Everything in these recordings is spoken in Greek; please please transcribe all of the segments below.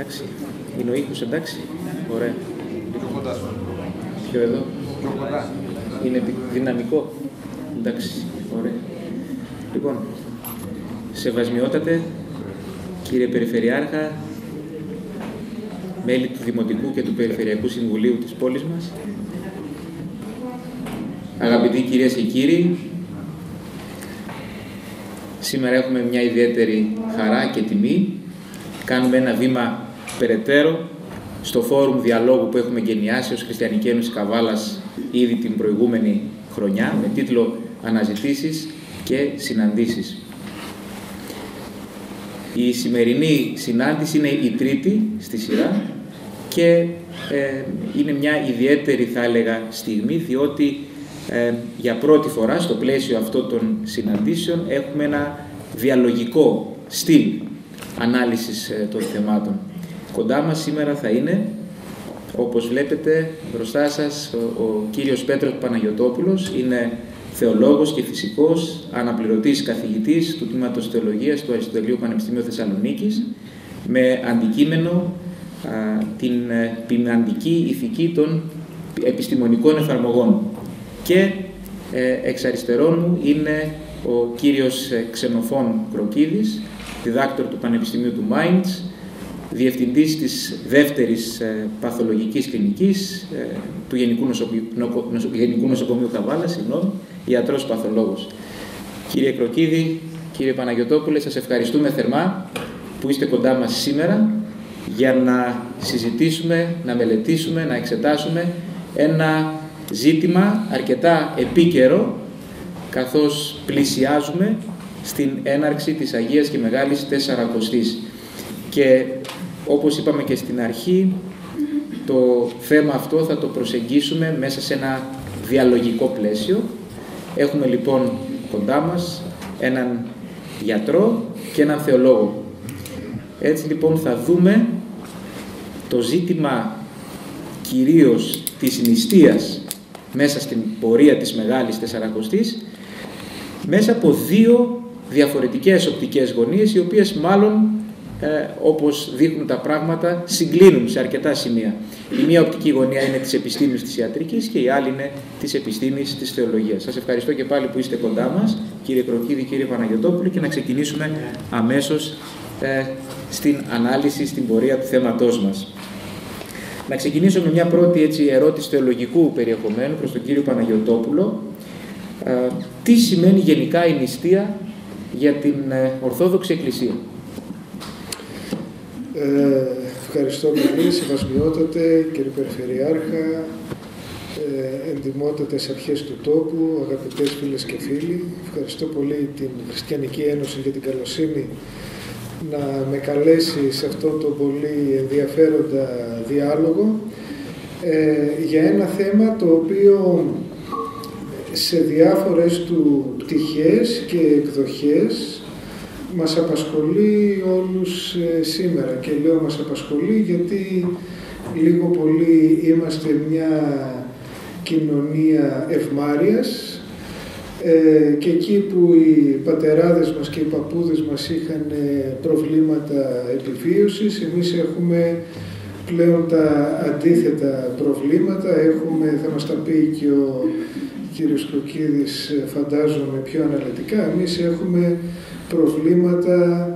Εντάξει, είναι ο ήχος, εντάξει, ωραία. Πιο κοντά. Πιο εδώ. Πιο κοντά. Είναι δυναμικό, εντάξει, ωραία. Λοιπόν, σεβασμιότατε, κύριε Περιφερειάρχα, μέλη του Δημοτικού και του Περιφερειακού Συμβουλίου της πόλης μας, αγαπητοί κυρίες και κύριοι, σήμερα έχουμε μια ιδιαίτερη χαρά και τιμή. Κάνουμε ένα βήμα περαιτέρω στο φόρουμ διαλόγου που έχουμε γενιάσει ως Χριστιανική Ένωση Καβάλας ήδη την προηγούμενη χρονιά με τίτλο «Αναζητήσεις και συναντήσεις». Η σημερινή συνάντηση είναι η τρίτη στη σειρά και είναι μια ιδιαίτερη, θα έλεγα, στιγμή, διότι για πρώτη φορά στο πλαίσιο αυτών των συναντήσεων έχουμε ένα διαλογικό στυλ ανάλυσης των θεμάτων. Κοντά μας σήμερα θα είναι, όπως βλέπετε μπροστά σας, ο κύριος Πέτρος Παναγιωτόπουλος, είναι θεολόγος και φυσικός, αναπληρωτής καθηγητής του Τμήματος Θεολογίας του Αριστοτελείου Πανεπιστημίου Θεσσαλονίκης, με αντικείμενο την ποιμαντική ηθική των επιστημονικών εφαρμογών. Και εξ αριστερών μου είναι ο κύριος Ξενοφών Κροκίδης, διδάκτορ του Πανεπιστημίου του Μάιντς, διευθυντής της δεύτερης παθολογικής κλινικής του Γενικού Νοσοκομείου Καβάλας, ιατρός παθολόγος. Κύριε Κροκίδη, κύριε Παναγιωτόπουλε, σας ευχαριστούμε θερμά που είστε κοντά μας σήμερα για να συζητήσουμε, να μελετήσουμε, να εξετάσουμε ένα ζήτημα αρκετά επίκαιρο, καθώς πλησιάζουμε στην έναρξη της Αγίας και Μεγάλης Τεσσαρακοστής. Και όπως είπαμε και στην αρχή, το θέμα αυτό θα το προσεγγίσουμε μέσα σε ένα διαλογικό πλαίσιο. Έχουμε λοιπόν κοντά μας έναν γιατρό και έναν θεολόγο. Έτσι λοιπόν θα δούμε το ζήτημα κυρίως της νηστείας μέσα στην πορεία της Μεγάλης Τεσσαρακοστής μέσα από δύο διαφορετικές οπτικές γωνίες, οι οποίες μάλλον όπως δείχνουν τα πράγματα συγκλίνουν σε αρκετά σημεία. Η μία οπτική γωνία είναι της επιστήμης της ιατρικής και η άλλη είναι της επιστήμης της θεολογίας. Σας ευχαριστώ και πάλι που είστε κοντά μας, κύριε Κροκίδη, κύριε Παναγιωτόπουλο, και να ξεκινήσουμε αμέσως στην ανάλυση, στην πορεία του θέματός μας. Να ξεκινήσω με μια πρώτη ερώτηση θεολογικού περιεχομένου προς τον κύριο Παναγιωτόπουλο. Τι σημαίνει γενικά η νηστεία για την Ορθόδοξη Εκκλησία? Ευχαριστώ πολύ, σεβασμιότατε κύριε Περιφερειάρχα, εντιμότατες αρχές του τόπου, αγαπητές φίλες και φίλοι. Ευχαριστώ πολύ την Χριστιανική Ένωση για την καλοσύνη να με καλέσει σε αυτόν τον πολύ ενδιαφέροντα διάλογο για ένα θέμα το οποίο σε διάφορες του πτυχές και εκδοχές μας απασχολεί όλους σήμερα. Και λέω μας απασχολεί γιατί λίγο πολύ είμαστε μια κοινωνία ευμάρειας και εκεί που οι πατεράδες μας και οι παππούδες μας είχαν προβλήματα επιβίωσης, εμείς έχουμε πλέον τα αντίθετα προβλήματα. Θα μας τα πει και ο κύριος Κροκίδης, φαντάζομαι πιο αναλυτικά. Εμείς έχουμε προβλήματα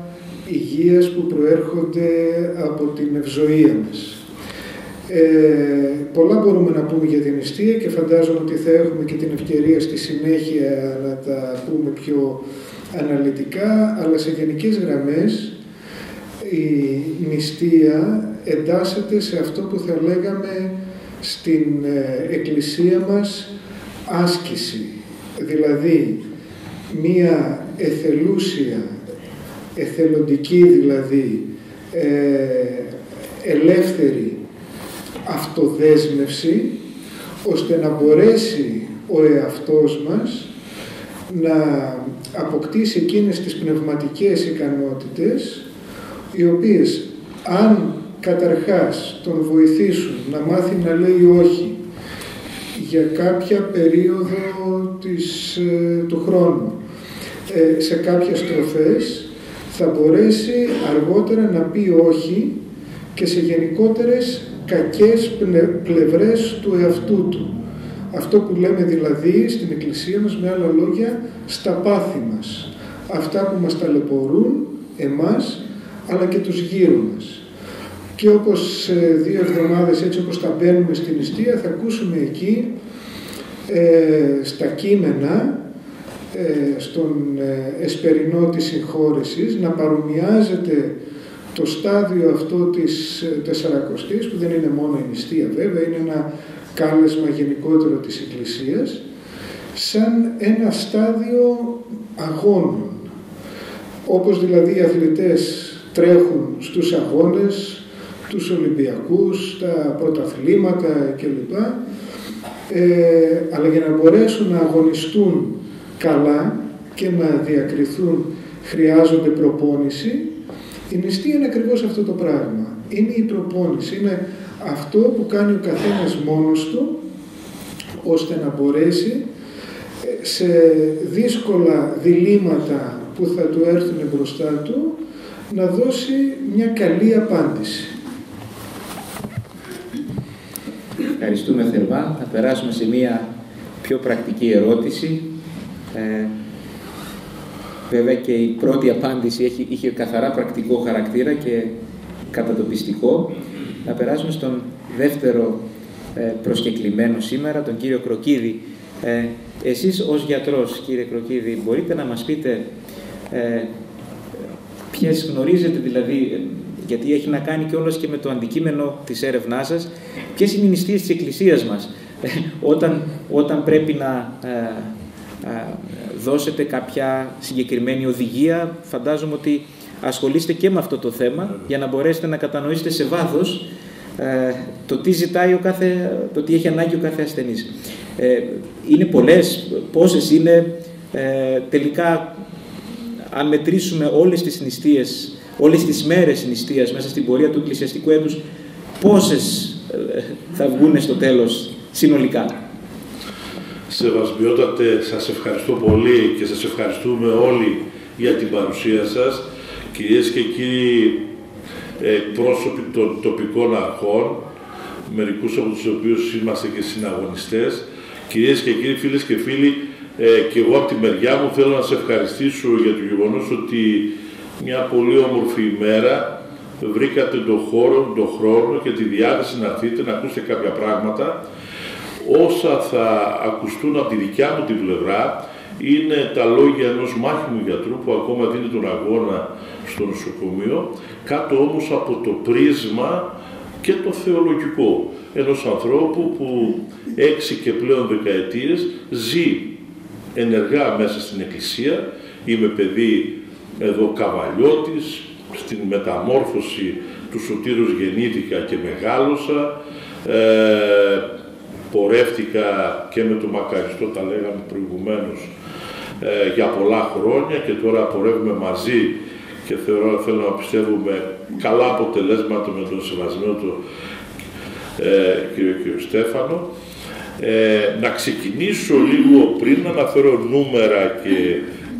υγείας που προέρχονται από την ευζοία μας. Πολλά μπορούμε να πούμε για την νηστεία και φαντάζομαι ότι θα έχουμε και την ευκαιρία στη συνέχεια να τα πούμε πιο αναλυτικά, αλλά σε γενικές γραμμές η νηστεία εντάσσεται σε αυτό που θα λέγαμε στην Εκκλησία μας άσκηση, δηλαδή μία εθελούσια, εθελοντική δηλαδή, ελεύθερη αυτοδέσμευση, ώστε να μπορέσει ο εαυτός μας να αποκτήσει εκείνες τις πνευματικές ικανότητες, οι οποίες αν καταρχάς τον βοηθήσουν να μάθει να λέει όχι για κάποια περίοδο του χρόνου, σε κάποιες στροφές, θα μπορέσει αργότερα να πει όχι και σε γενικότερες κακές πλευρές του εαυτού του. Αυτό που λέμε δηλαδή στην Εκκλησία μας, με άλλα λόγια, στα πάθη μας. Αυτά που μας ταλαιπωρούν εμάς, αλλά και τους γύρω μας. Και όπως σε 2 εβδομάδες, έτσι όπως τα μπαίνουμε στην νηστεία, θα ακούσουμε εκεί στα κείμενα, στον εσπερινό της συγχώρεσης, να παρομοιάζεται το στάδιο αυτό της Τεσσαρακοστής, που δεν είναι μόνο η νηστεία βέβαια, είναι ένα κάλεσμα γενικότερο της Εκκλησίας, σαν ένα στάδιο αγώνων. Όπως δηλαδή οι αθλητές τρέχουν στους αγώνες, τους Ολυμπιακούς, τα πρωταθλήματα κλπ. Αλλά για να μπορέσουν να αγωνιστούν καλά και να διακριθούν χρειάζονται προπόνηση. Η νηστεία είναι ακριβώς αυτό το πράγμα. Είναι η προπόνηση, είναι αυτό που κάνει ο καθένας μόνος του, ώστε να μπορέσει σε δύσκολα διλήμματα που θα του έρθουν μπροστά του να δώσει μια καλή απάντηση. Ευχαριστούμε θερμά. Θα περάσουμε σε μια πιο πρακτική ερώτηση. Βέβαια και η πρώτη απάντηση είχε καθαρά πρακτικό χαρακτήρα και κατατοπιστικό. Θα περάσουμε στον δεύτερο προσκεκλημένο σήμερα, τον κύριο Κροκίδη. Εσείς ως γιατρός, κύριε Κροκίδη, μπορείτε να μας πείτε ποιες γνωρίζετε, δηλαδή, γιατί έχει να κάνει κιόλας και με το αντικείμενο της έρευνάς σας, ποιες είναι οι νηστείες της Εκκλησίας μας, όταν πρέπει να δώσετε κάποια συγκεκριμένη οδηγία. Φαντάζομαι ότι ασχολείστε και με αυτό το θέμα για να μπορέσετε να κατανοήσετε σε βάθος το τι ζητάει το τι έχει ανάγκη ο κάθε ασθενής. Είναι πολλές, πόσες είναι τελικά, αν μετρήσουμε όλες τις νηστείες, όλες τις μέρες νηστείας μέσα στην πορεία του εκκλησιαστικού έτους, πόσες θα βγουν στο τέλος συνολικά? Σεβασμιότατε, σας ευχαριστώ πολύ και σας ευχαριστούμε όλοι για την παρουσία σας. Κυρίες και κύριοι πρόσωποι των τοπικών αρχών, μερικούς από τους οποίους είμαστε και συναγωνιστές, κυρίες και κύριοι, φίλες και φίλοι, και εγώ από τη μεριά μου θέλω να σας ευχαριστήσω για το γεγονός ότι μια πολύ όμορφη ημέρα βρήκατε τον χώρο, τον χρόνο και τη διάθεση να έρθετε να ακούσετε κάποια πράγματα. Όσα θα ακουστούν από τη δικιά μου την πλευρά είναι τα λόγια ενός μάχημου γιατρού που ακόμα δίνει τον αγώνα στο νοσοκομείο, κάτω όμως από το πρίσμα και το θεολογικό ενός ανθρώπου που 6 και πλέον δεκαετίες ζει ενεργά μέσα στην Εκκλησία. Είμαι παιδί εδώ Καβαλιώτης, στην μεταμόρφωση του Σωτήρους γεννήθηκα και μεγάλωσα. Πορεύτηκα και με τον Μακαριστό, τα λέγαμε προηγουμένως, για πολλά χρόνια και τώρα πορεύουμε μαζί και θέλω να πιστεύουμε καλά αποτελέσματα με τον σεβασμένο του κύριο Στέφανο. Να ξεκινήσω λίγο πριν να αναφέρω νούμερα και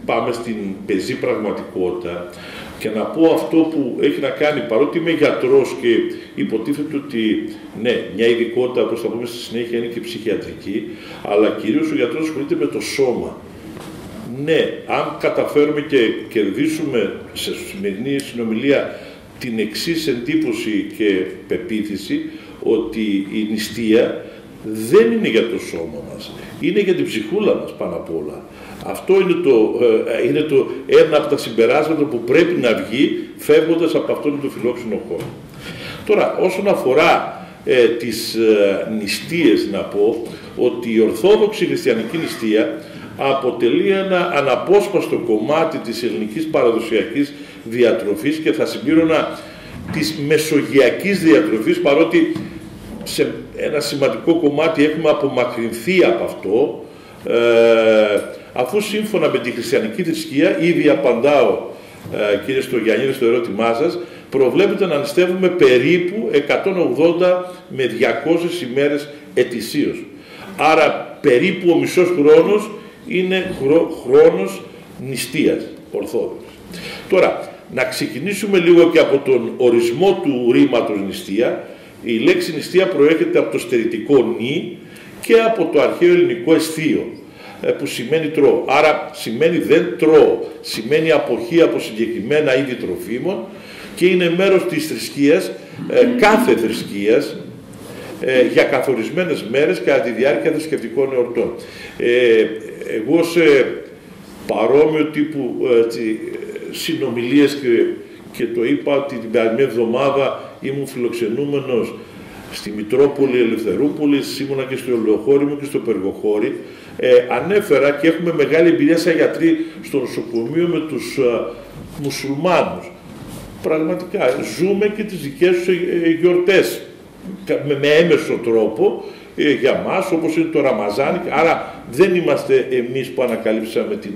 πάμε στην πεζή πραγματικότητα και να πω αυτό που έχει να κάνει, παρότι είμαι γιατρός και υποτίθεται ότι ναι, μια ειδικότητα, όπως θα πούμε στη συνέχεια, είναι και ψυχιατρική, αλλά κυρίως ο γιατρός ασχολείται με το σώμα. Ναι, αν καταφέρουμε και κερδίσουμε σε σημερινή συνομιλία την εξής εντύπωση και πεποίθηση, ότι η νηστεία δεν είναι για το σώμα μας, είναι για την ψυχούλα μας πάνω απ' όλα. Αυτό είναι το ένα από τα συμπεράσματα που πρέπει να βγει φεύγοντας από αυτόν τον φιλόξενο χώρο. Τώρα, όσον αφορά τις νηστείες, να πω ότι η Ορθόδοξη Χριστιανική νηστεία αποτελεί ένα αναπόσπαστο κομμάτι της ελληνικής παραδοσιακής διατροφής και θα συμπλήρωνα της μεσογειακής διατροφής, παρότι σε ένα σημαντικό κομμάτι έχουμε απομακρυνθεί από αυτό, αφού σύμφωνα με τη χριστιανική θρησκεία, ήδη απαντάω κύριε Στογιαννίδη στο ερώτημά σας, προβλέπεται να νηστεύουμε περίπου 180 με 200 ημέρες ετησίως. Άρα περίπου ο μισός χρόνος είναι χρόνος νηστείας ορθόδοξης. Τώρα, να ξεκινήσουμε λίγο και από τον ορισμό του ρήματος νηστεία. Η λέξη νηστεία προέρχεται από το στερητικό νη και από το αρχαίο ελληνικό εστίο, που σημαίνει τρώω. Άρα σημαίνει δεν τρώω, σημαίνει αποχή από συγκεκριμένα είδη τροφίμων και είναι μέρος της θρησκείας, κάθε θρησκείας, για καθορισμένες μέρες κατά τη διάρκεια θρησκευτικών εορτών. Εγώ σε παρόμοιο τύπου συνομιλίες και το είπα ότι την περασμένη εβδομάδα ήμουν φιλοξενούμενος στη Μητρόπολη Ελευθερούπολης, ήμουνα και στο Ελαιοχώρημο και στο Περγοχώρι. Ανέφερα και έχουμε μεγάλη εμπειρία σαν γιατροί στο νοσοκομείο με τους μουσουλμάνους. Πραγματικά ζούμε και τις δικές τους γιορτές με έμεσο τρόπο για μας, όπως είναι το Ραμαζάνι, άρα δεν είμαστε εμείς που ανακαλύψαμε την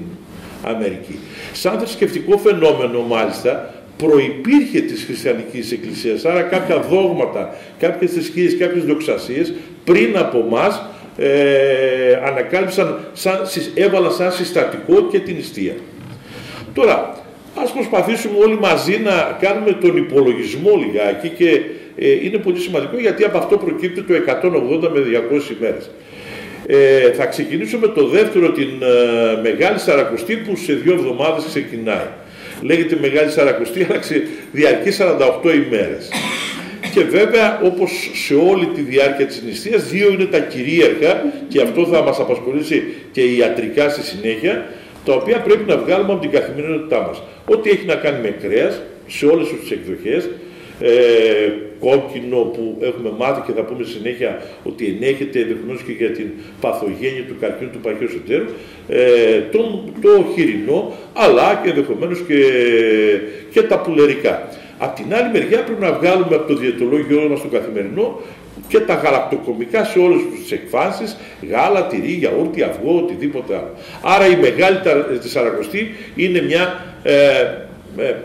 Αμερική. Σαν θρησκευτικό φαινόμενο μάλιστα προϋπήρχε της χριστιανικής εκκλησίας, άρα κάποια δόγματα, κάποιες θρησκείες, κάποιες δοξασίες πριν από μας ανακάλυψαν, έβαλαν σαν συστατικό και την νηστεία. Τώρα, ας προσπαθήσουμε όλοι μαζί να κάνουμε τον υπολογισμό λιγάκι και είναι πολύ σημαντικό γιατί από αυτό προκύπτει το 180 με 200 ημέρες. Θα ξεκινήσουμε το δεύτερο, την Μεγάλη Σαρακοστή, που σε 2 εβδομάδες ξεκινάει. Λέγεται Μεγάλη Σαρακοστή, αλλά διαρκεί 48 ημέρες. Και βέβαια, όπως σε όλη τη διάρκεια της νηστείας, 2 είναι τα κυρίαρχα, και αυτό θα μας απασχολήσει και ιατρικά στη συνέχεια, τα οποία πρέπει να βγάλουμε από την καθημερινότητά μας. Ό,τι έχει να κάνει με κρέας, σε όλες τις εκδοχές, κόκκινο που έχουμε μάθει και θα πούμε συνέχεια ότι ενέχεται ενδεχομένως και για την παθογένεια του καρκίνου του παχαίου εσωτέρου, το χοιρινό, αλλά και ενδεχομένως και τα πουλερικά. Απ' την άλλη μεριά πρέπει να βγάλουμε από το διαιτολόγιο μας το καθημερινό και τα γαλακτοκομικά σε όλες τις εκφάνσεις, γάλα, τυρί, γιαούρτι, αυγό, οτιδήποτε άλλο. Άρα η Μεγάλη Σαρακοστή είναι μια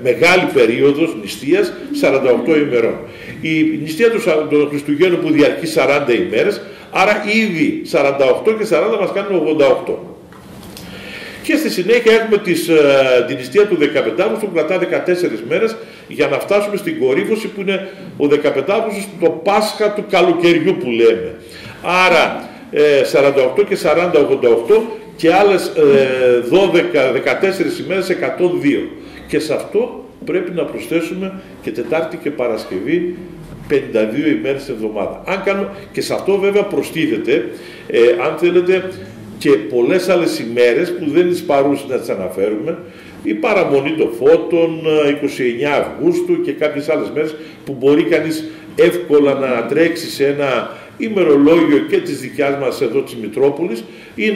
μεγάλη περίοδος νηστείας 48 ημερών. Η νηστεία των Χριστουγέννων που διαρκεί 40 ημέρες, άρα ήδη 48 και 40 μας κάνουν 88. Και στη συνέχεια έχουμε την νηστεία του 15 Αύγουστου που κρατά 14 μέρες για να φτάσουμε στην κορύφωση που είναι ο 15 Αύγουστος, το Πάσχα του καλοκαιριού που λέμε. Άρα 48 και 40, 88 και άλλες 14 ημέρες 102. Και σε αυτό πρέπει να προσθέσουμε και Τετάρτη και Παρασκευή 52 ημέρες την εβδομάδα. Αν κάνουμε, και σε αυτό βέβαια προστίθεται, αν θέλετε, και πολλές άλλες ημέρες που δεν είναι παρούσες να τις αναφέρουμε, η παραμονή των φώτων, 29 Αυγούστου και κάποιες άλλες μέρες που μπορεί κανείς εύκολα να τρέξει σε ένα ημερολόγιο και της δικιάς μας εδώ της Μητρόπολης ή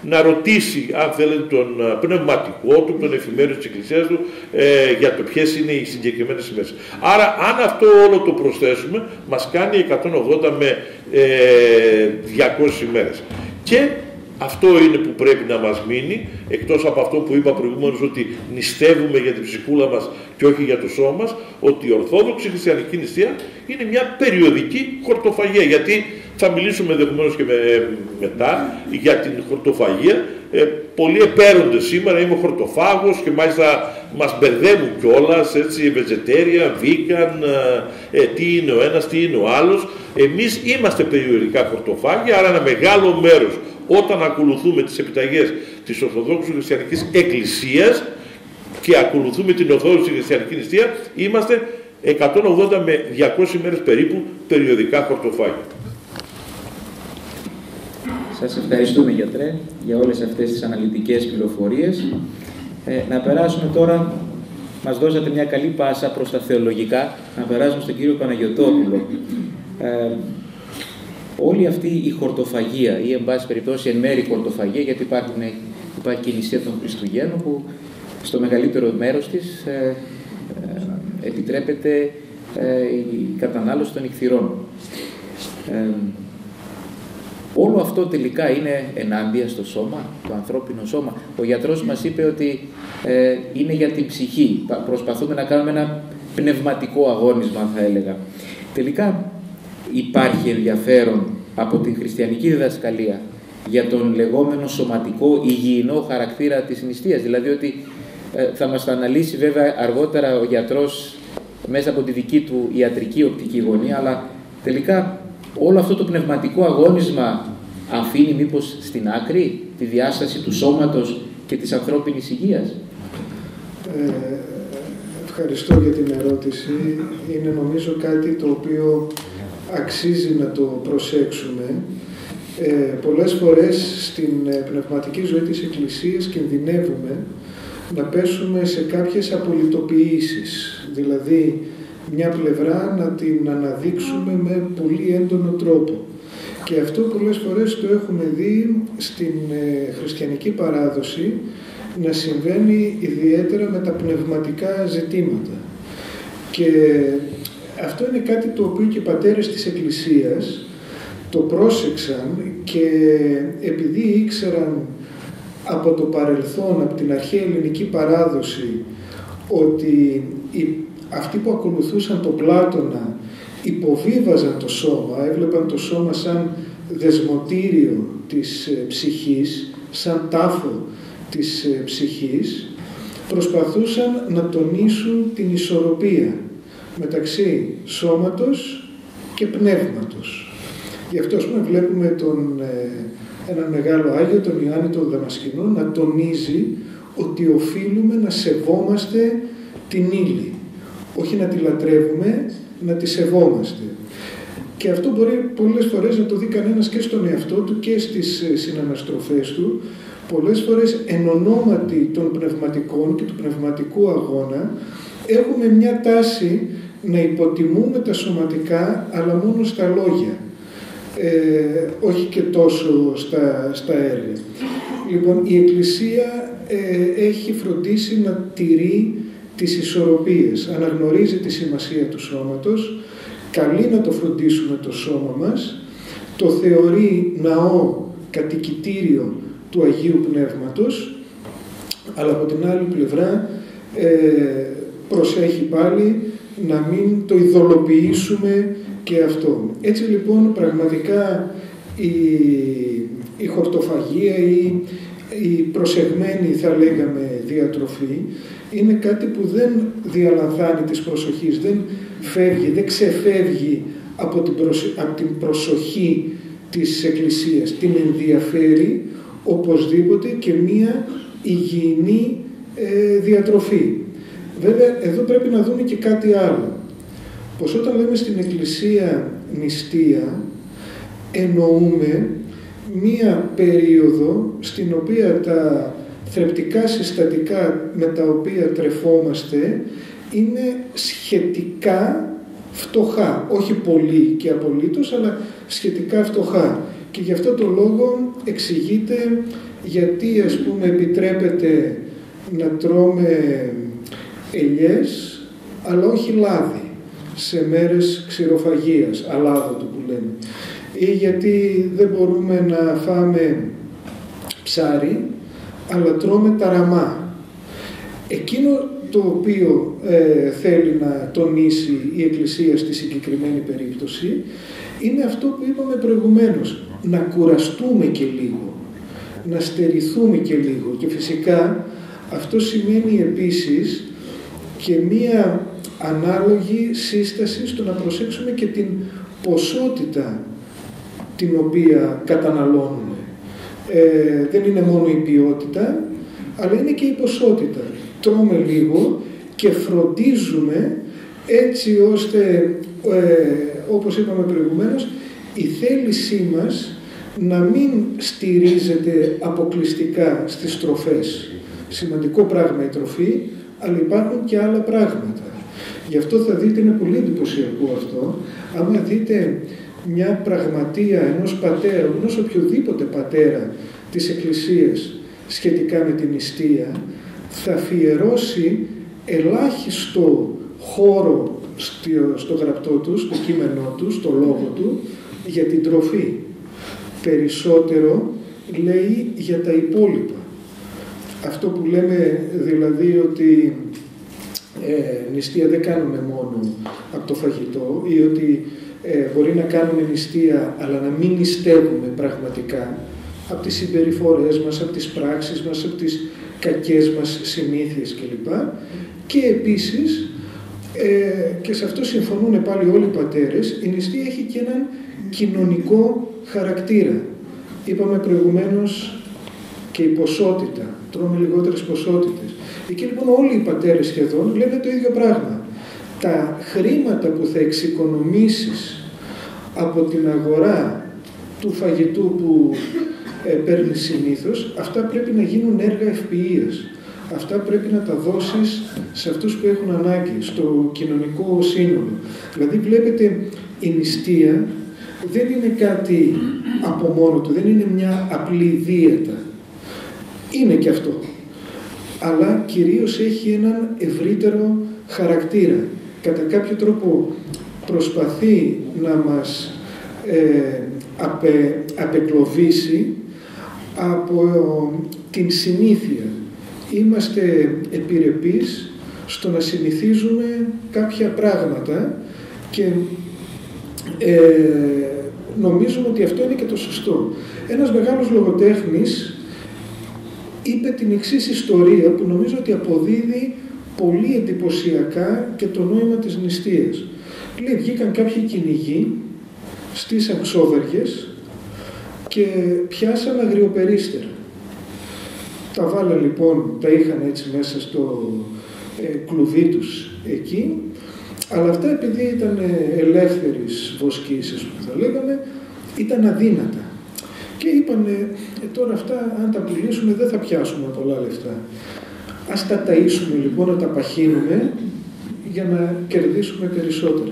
να ρωτήσει, αν θέλετε, τον πνευματικό του, τον εφημέριο της Εκκλησίας του για το ποιες είναι οι συγκεκριμένες ημέρες. Άρα, αν αυτό όλο το προσθέσουμε, μας κάνει 180 με 200 ημέρες. Και αυτό είναι που πρέπει να μας μείνει, εκτός από αυτό που είπα προηγουμένως, ότι νηστεύουμε για την ψυχούλα μας και όχι για το σώμα μας, ότι η Ορθόδοξη Χριστιανική νηστεία είναι μια περιοδική χορτοφαγία. Γιατί θα μιλήσουμε ενδεχομένως και μετά για την χορτοφαγία. Πολλοί επέρονται σήμερα, είμαι χορτοφάγος και μάλιστα μας μπερδεύουν κιόλας, έτσι, vegetarian, vegan, τι είναι ο ένας, τι είναι ο άλλος. Εμείς είμαστε περιοδικά χορτοφάγοι, άρα ένα μεγάλο μέρος όταν ακολουθούμε τις επιταγές της Ορθοδόξου Χριστιανικής Εκκλησίας και ακολουθούμε την Ορθόδοξη Χριστιανική νηστεία, είμαστε 180 με 200 ημέρες περίπου περιοδικά χορτοφάγοι. Σας ευχαριστούμε, γιατρέ, για όλες αυτές τις αναλυτικές πληροφορίες. Να περάσουμε τώρα, μας δώσατε μια καλή πάσα προς τα θεολογικά, να περάσουμε στον κύριο Παναγιωτόπουλο. Όλη αυτή η χορτοφαγία, ή εν πάση περιπτώσει εν μέρει χορτοφαγία, γιατί υπάρχει και η νηστεία των Χριστουγέννων, που στο μεγαλύτερο μέρος της επιτρέπεται η κατανάλωση των νυχθηρών. Όλο αυτό τελικά είναι ενάντια στο σώμα, το ανθρώπινο σώμα. Ο γιατρός μας είπε ότι είναι για την ψυχή. Προσπαθούμε να κάνουμε ένα πνευματικό αγώνισμα, θα έλεγα. Τελικά υπάρχει ενδιαφέρον από την χριστιανική διδασκαλία για τον λεγόμενο σωματικό υγιεινό χαρακτήρα της νηστείας. Δηλαδή ότι θα μας το αναλύσει βέβαια αργότερα ο γιατρός μέσα από τη δική του ιατρική οπτική γωνία, αλλά τελικά όλο αυτό το πνευματικό αγώνισμα αφήνει μήπως στην άκρη τη διάσταση του σώματος και της ανθρώπινης υγείας? Ευχαριστώ για την ερώτηση. Είναι νομίζω κάτι το οποίο αξίζει να το προσέξουμε. Πολλές φορές στην πνευματική ζωή της Εκκλησίας κινδυνεύουμε να πέσουμε σε κάποιες απολυτοποιήσεις, δηλαδή μια πλευρά να την αναδείξουμε με πολύ έντονο τρόπο. Και αυτό πολλές φορές το έχουμε δει στην χριστιανική παράδοση να συμβαίνει ιδιαίτερα με τα πνευματικά ζητήματα. Και αυτό είναι κάτι το οποίο και οι πατέρες της Εκκλησίας το πρόσεξαν, και επειδή ήξεραν από το παρελθόν, από την αρχαία ελληνική παράδοση, ότι αυτοί που ακολουθούσαν τον Πλάτωνα υποβίβαζαν το σώμα, έβλεπαν το σώμα σαν δεσμοτήριο της ψυχής, σαν τάφο της ψυχής, προσπαθούσαν να τονίσουν την ισορροπία μεταξύ σώματος και πνεύματος. Γι' αυτό βλέπουμε έναν μεγάλο Άγιο, τον Ιωάννη τον Δαμασκηνό, να τονίζει ότι οφείλουμε να σεβόμαστε την ύλη. Όχι να τη λατρεύουμε, να τη σεβόμαστε. Και αυτό μπορεί πολλές φορές να το δει κανένας και στον εαυτό του και στις συναναστροφές του. Πολλές φορές εν ονόματι των πνευματικών και του πνευματικού αγώνα έχουμε μια τάση να υποτιμούμε τα σωματικά, αλλά μόνο στα λόγια. Όχι και τόσο στα έργα. Λοιπόν, η Εκκλησία έχει φροντίσει να τηρεί τις ισορροπίες, αναγνωρίζει τη σημασία του σώματος, καλεί να το φροντίσουμε το σώμα μας, το θεωρεί ναό, κατοικητήριο του Αγίου Πνεύματος, αλλά από την άλλη πλευρά προσέχει πάλι να μην το ειδωλοποιήσουμε και αυτό. Έτσι λοιπόν πραγματικά η χορτοφαγία ή η προσεγμένη, θα λέγαμε, διατροφή είναι κάτι που δεν διαλαμβάνει της προσοχής, δεν φεύγει, δεν ξεφεύγει από την προσοχή της Εκκλησίας. Την ενδιαφέρει οπωσδήποτε και μία υγιεινή διατροφή. Βέβαια εδώ πρέπει να δούμε και κάτι άλλο. Πως όταν λέμε στην Εκκλησία νηστεία, εννοούμε μία περίοδο στην οποία τα θρεπτικά συστατικά με τα οποία τρεφόμαστε είναι σχετικά φτωχά. Όχι πολύ και απολύτως, αλλά σχετικά φτωχά. Και γι' αυτό το λόγο εξηγείται γιατί, ας πούμε, επιτρέπεται να τρώμε ελιές, αλλά όχι λάδι, σε μέρες ξηροφαγίας, αλάδοτο που λέμε. Ή γιατί δεν μπορούμε να φάμε ψάρι, αλλά τρώμε ταραμά. Εκείνο το οποίο θέλει να τονίσει η Εκκλησία στη συγκεκριμένη περίπτωση είναι αυτό που είπαμε προηγουμένως, να κουραστούμε και λίγο, να στερηθούμε και λίγο. Και φυσικά αυτό σημαίνει επίσης και μία ανάλογη σύσταση στο να προσέξουμε και την ποσότητα την οποία καταναλώνουμε. Δεν είναι μόνο η ποιότητα, αλλά είναι και η ποσότητα. Τρώμε λίγο και φροντίζουμε έτσι ώστε, όπως είπαμε προηγουμένως, η θέλησή μας να μην στηρίζεται αποκλειστικά στις τροφές. Σημαντικό πράγμα η τροφή, αλλά υπάρχουν και άλλα πράγματα. Γι' αυτό θα δείτε, είναι πολύ εντυπωσιακό αυτό, άμα δείτε μια πραγματεία ενός πατέρα, ενός οποιοδήποτε πατέρα της Εκκλησίας σχετικά με την νηστεία, θα αφιερώσει ελάχιστο χώρο στο γραπτό του, στο κείμενό του, στο λόγο του, για την τροφή. Περισσότερο λέει για τα υπόλοιπα. Αυτό που λέμε δηλαδή ότι νηστεία δεν κάνουμε μόνο από το φαγητό, ή ότι μπορεί να κάνουμε νηστεία αλλά να μην νηστεύουμε πραγματικά από τις συμπεριφορές μας, από τις πράξεις μας, από τις κακές μας συνήθειες κλπ. Και επίσης, και σε αυτό συμφωνούν πάλι όλοι οι πατέρες, η νηστεία έχει και έναν κοινωνικό χαρακτήρα. Είπαμε προηγουμένως και η ποσότητα, τρώμε λιγότερες ποσότητες. Εκεί λοιπόν όλοι οι πατέρες σχεδόν λένε το ίδιο πράγμα. Τα χρήματα που θα εξοικονομήσεις από την αγορά του φαγητού που παίρνεις συνήθως, αυτά πρέπει να γίνουν έργα ευποιίας. Αυτά πρέπει να τα δώσεις σε αυτούς που έχουν ανάγκη, στο κοινωνικό σύνολο. Δηλαδή βλέπετε, η νηστεία δεν είναι κάτι από μόνο του, δεν είναι μια απλή δίαιτα. Είναι και αυτό. Αλλά κυρίως έχει έναν ευρύτερο χαρακτήρα. Κατά κάποιο τρόπο προσπαθεί να μας απεκλωβίσει από την συνήθεια. Είμαστε επιρρεπείς στο να συνηθίζουμε κάποια πράγματα και νομίζουμε ότι αυτό είναι και το σωστό. Ένας μεγάλος λογοτέχνης είπε την εξής ιστορία που νομίζω ότι αποδίδει πολύ εντυπωσιακά και το νόημα της νηστείας. Λέει, βγήκαν κάποιοι κυνηγοί, στήσαν ξόβεργες και πιάσαν αγριοπερίστερα. Τα βάλαν λοιπόν, τα είχαν έτσι μέσα στο κλουβί τους εκεί, αλλά αυτά επειδή ήταν ελεύθερης βοσκήσης που θα λέγαμε, ήταν αδύνατα. Και είπανε, τώρα αυτά αν τα πουλήσουμε δεν θα πιάσουμε πολλά λεφτά. Ας τα ταΐσουμε λοιπόν, να τα παχύνουμε για να κερδίσουμε περισσότερα.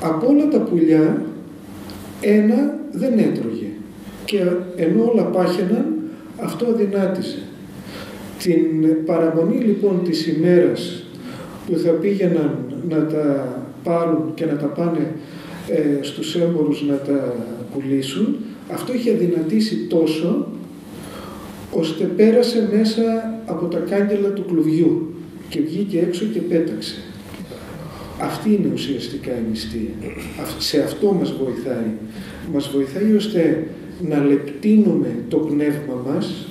Από όλα τα πουλιά, ένα δεν έτρωγε. Και ενώ όλα πάχαιναν, αυτό αδυνάτιζε. Την παραμονή λοιπόν της ημέρας που θα πήγαιναν να τα πάρουν και να τα πάνε στους έμπορους να τα πουλήσουν, αυτό είχε αδυνατήσει τόσο, ώστε πέρασε μέσα από τα κάγκελα του κλουβιού και βγήκε έξω και πέταξε. Αυτή είναι ουσιαστικά η νηστεία. Σε αυτό μας βοηθάει. Μας βοηθάει ώστε να λεπτύνουμε το πνεύμα μας.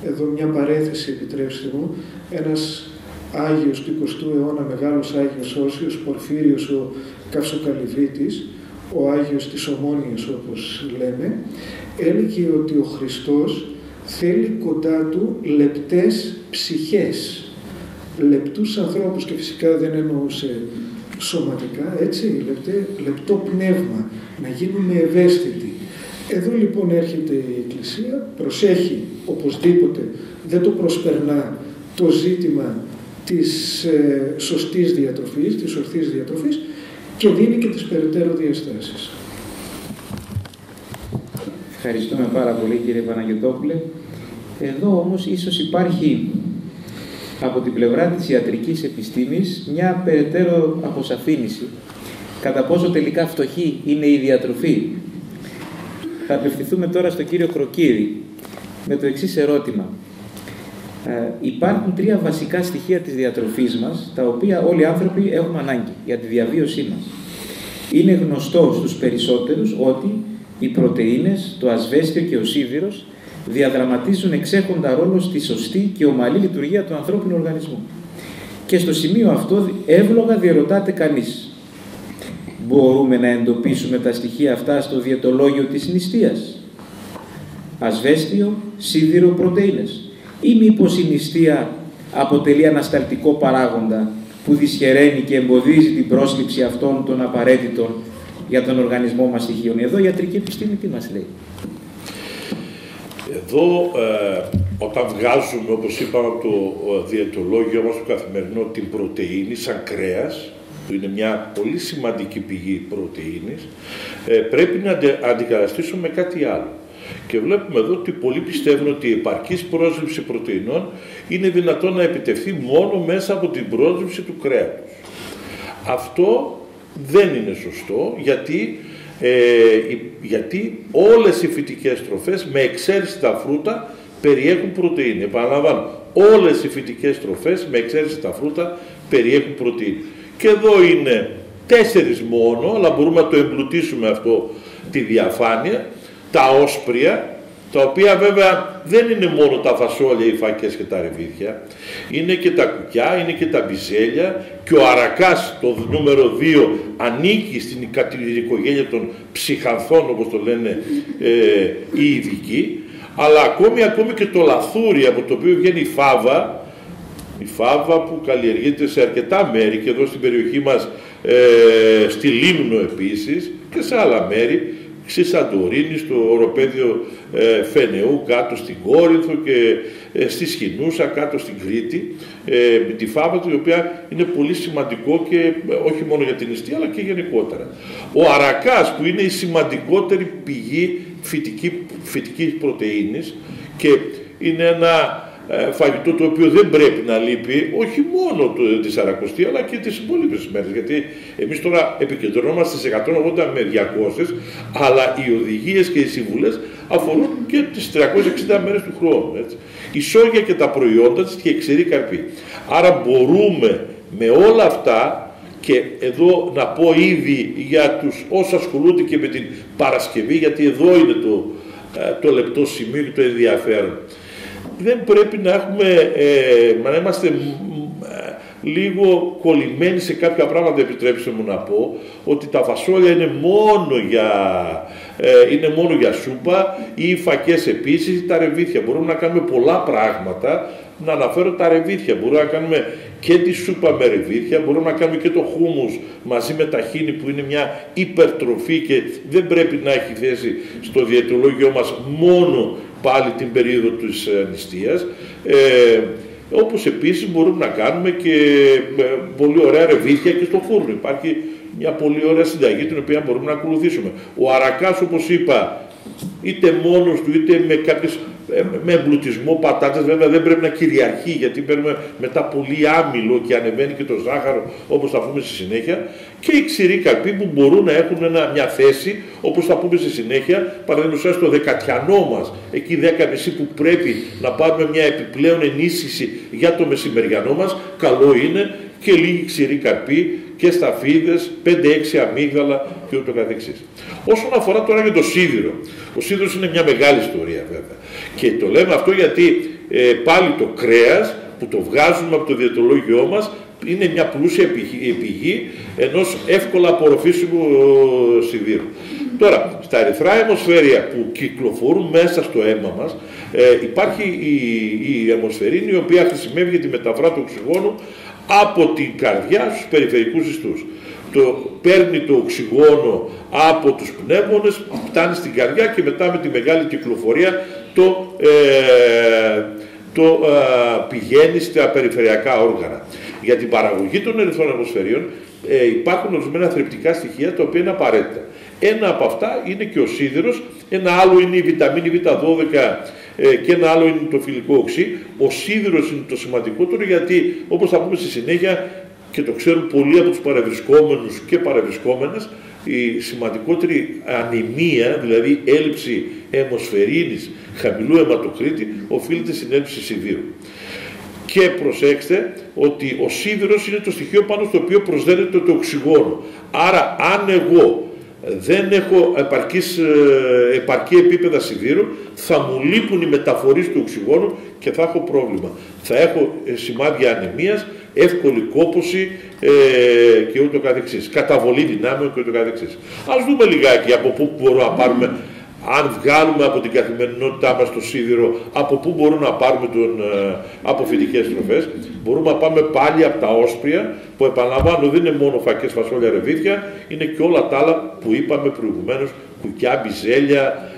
Εδώ μια παρένθεση, επιτρέψτε μου, ένας Άγιος του 20ου αιώνα, μεγάλος Άγιος Όσιος, Πορφύριος ο Καυσοκαλυβίτης, ο Άγιος της Ομόνιας όπως λέμε, έλεγε ότι ο Χριστός θέλει κοντά του λεπτές ψυχές, λεπτούς ανθρώπους, και φυσικά δεν εννοούσε σωματικά, έτσι, λεπτό πνεύμα, να γίνουμε ευαίσθητοι. Εδώ λοιπόν έρχεται η Εκκλησία, προσέχει οπωσδήποτε, δεν το προσπερνά το ζήτημα της σωστής διατροφής, της ορθής διατροφής, και δίνει και τις περαιτέρω διαστάσεις. Ευχαριστούμε πάρα πολύ, κύριε Παναγιωτόπουλε. Εδώ όμως ίσως υπάρχει από την πλευρά της ιατρικής επιστήμης μια περαιτέρω αποσαφήνιση κατά πόσο τελικά φτωχή είναι η διατροφή. Θα απευθυνθούμε τώρα στον κύριο Κροκύρη με το εξής ερώτημα. Υπάρχουν τρία βασικά στοιχεία της διατροφής μας, τα οποία όλοι οι άνθρωποι έχουμε ανάγκη για τη διαβίωσή μας. Είναι γνωστό στους περισσότερους ότι οι πρωτεΐνες, το ασβέστιο και ο σίδηρος διαδραματίζουν εξέχοντα ρόλο στη σωστή και ομαλή λειτουργία του ανθρώπινου οργανισμού. Και στο σημείο αυτό εύλογα διερωτάται κανείς. Μπορούμε να εντοπίσουμε τα στοιχεία αυτά στο διαιτολόγιο της νηστείας? Ασβέστιο, σίδηρο, πρωτεΐνες. Ή μήπως η νηστεία αποτελεί ανασταλτικό παράγοντα που δυσχεραίνει και εμποδίζει την πρόσληψη αυτών των απαραίτητων για τον οργανισμό μας στοιχείων? Εδώ η ιατρική επιστήμη τι μας λέει? Εδώ όταν βγάζουμε, όπως είπαμε, από το διαιτολόγιο μας το καθημερινό, την πρωτεΐνη σαν κρέας, που είναι μια πολύ σημαντική πηγή πρωτεΐνης, πρέπει να αντικαταστήσουμε κάτι άλλο. Και βλέπουμε εδώ ότι πολλοί πιστεύουν ότι η επαρκής πρόσληψη πρωτεϊνών είναι δυνατόν να επιτευχθεί μόνο μέσα από την πρόσληψη του κρέατος. Αυτό δεν είναι σωστό, γιατί όλες οι φυτικές τροφές, με εξαίρεση τα φρούτα, περιέχουν πρωτεΐνη. Επαναλαμβάνω, όλες οι φυτικές τροφές, με εξαίρεση τα φρούτα, περιέχουν πρωτεΐνη. Και εδώ είναι 4 μόνο, αλλά μπορούμε να το εμπλουτίσουμε αυτό τη διαφάνεια. Τα όσπρια, τα οποία βέβαια δεν είναι μόνο τα φασόλια, οι φακές και τα ρεβίθια, είναι και τα κουκιά, είναι και τα μπιζέλια, και ο αρακάς, το νούμερο 2, ανήκει στην οικογένεια των ψυχανθών, όπως το λένε οι ειδικοί, αλλά ακόμη και το λαθούρι, από το οποίο βγαίνει η φάβα που καλλιεργείται σε αρκετά μέρη, και εδώ στην περιοχή μας, στη Λίμνο επίσης, και σε άλλα μέρη, στη Σαντορίνη, στο οροπέδιο Φενεού, κάτω στην Κόρινθο, και στη Σχοινούσα, κάτω στην Κρήτη, με τη φάβα, η οποία είναι πολύ σημαντικό, και όχι μόνο για την νηστεία, αλλά και γενικότερα. Ο αρακάς, που είναι η σημαντικότερη πηγή φυτικής πρωτεΐνης, και είναι ένα φαγητό το οποίο δεν πρέπει να λείπει, όχι μόνο τη Σαρακοστή, αλλά και τις υπόλοιπες μέρες. Γιατί εμείς τώρα επικεντρωνόμαστε στις 180 με 200, αλλά οι οδηγίες και οι συμβουλές αφορούν και τις 360 μέρες του χρόνου. Έτσι. Η σόγια και τα προϊόντα της και η ξηρή καρπή. Άρα μπορούμε με όλα αυτά, και εδώ να πω ήδη για τους όσους ασχολούνται και με την Παρασκευή, γιατί εδώ είναι το λεπτό σημείο και το ενδιαφέρον. Δεν πρέπει να να είμαστε λίγο κολλημένοι σε κάποια πράγματα, επιτρέψτε μου να πω, ότι τα φασόλια είναι μόνο για σούπα, ή οι φακές επίσης, τα ρεβίθια. Μπορούμε να κάνουμε πολλά πράγματα, να αναφέρω τα ρεβίθια. Μπορούμε να κάνουμε και τη σούπα με ρεβίθια, μπορούμε να κάνουμε και το χούμους μαζί με ταχίνι, που είναι μια υπερτροφή και δεν πρέπει να έχει θέση στο διαιτολόγιο μας μόνο πάλι την περίοδο της νηστείας. Όπως επίσης μπορούμε να κάνουμε και πολύ ωραία ρεβίθια και στο φούρνο. Υπάρχει μια πολύ ωραία συνταγή την οποία μπορούμε να ακολουθήσουμε. Ο αρακάς, όπως είπα, είτε μόνος του είτε με εμπλουτισμό πατάτες, βέβαια δεν πρέπει να κυριαρχεί, γιατί παίρνουμε μετά πολύ άμυλο και ανεβαίνει και το ζάχαρο, όπως θα πούμε στη συνέχεια, και οι ξηροί καρποί που μπορούν να έχουν μια θέση, όπως θα πούμε στη συνέχεια, παραδείγματος χάρη στο δεκατιανό μας, εκεί 10.30 που πρέπει να πάρουμε μια επιπλέον ενίσχυση για το μεσημεριανό μας, καλό είναι και λίγοι ξηροί καρποί και σταφίδες, 5-6 αμύγδαλα και ούτω καθεξής. Όσον αφορά τώρα για το σίδηρο, ο σίδηρος είναι μια μεγάλη ιστορία βέβαια. Και το λέμε αυτό γιατί πάλι το κρέας που το βγάζουμε από το διαιτολόγιό μας είναι μια πλούσια πηγή ενός αίβολα απορροφήσιμου σιδήρου. Τώρα, στα ερυθρά αιμοσφαίρια που κυκλοφορούν μέσα στο αίμα μας, υπάρχει η αιμοσφαιρίνη, η οποία χρησιμεύει για τη μεταφορά του οξυγόνου από την καρδιά στους περιφερικούς ιστούς. Παίρνει το οξυγόνο από τους πνεύμονες, φτάνει στην καρδιά και μετά με τη μεγάλη κυκλοφορία πηγαίνει στα περιφερειακά όργανα. Για την παραγωγή των ερυθρών αιμοσφαιρίων υπάρχουν ορισμένα θρεπτικά στοιχεία τα οποία είναι απαραίτητα. Ένα από αυτά είναι και ο σίδηρος, ένα άλλο είναι η βιταμίνη Β12 και ένα άλλο είναι το φιλικό οξύ. Ο σίδηρος είναι το σημαντικότερο, γιατί όπως θα πούμε στη συνέχεια, και το ξέρουν πολλοί από τους παρευρισκόμενους και παρευρισκόμενες, η σημαντικότερη ανημία, δηλαδή έλλειψη αιμοσφαιρίνης, χαμηλού αιματοκρίτη, οφείλεται στην έλλειψη σιδήρου. Και προσέξτε ότι ο σίδηρος είναι το στοιχείο πάνω στο οποίο προσδένεται το οξυγόνο. Άρα αν εγώ δεν έχω επαρκή επίπεδα σιδήρου, θα μου λείπουν οι μεταφορείς του οξυγόνου και θα έχω πρόβλημα. Θα έχω σημάδια ανεμίας, εύκολη κόπωση και ούτω καθεξής. Καταβολή δυνάμεων και ούτω καθεξής. Ας δούμε λιγάκι από πού μπορούμε να πάρουμε, αν βγάλουμε από την καθημερινότητά μας το σίδηρο, από πού μπορούμε να πάρουμε από φυτικές τροφές. Μπορούμε να πάμε πάλι από τα όσπρια, που επαναλαμβάνω δεν είναι μόνο φακές, φασόλια, ρεβίθια, είναι και όλα τα άλλα που είπαμε προηγουμένως, κουκιά, μπιζέλια,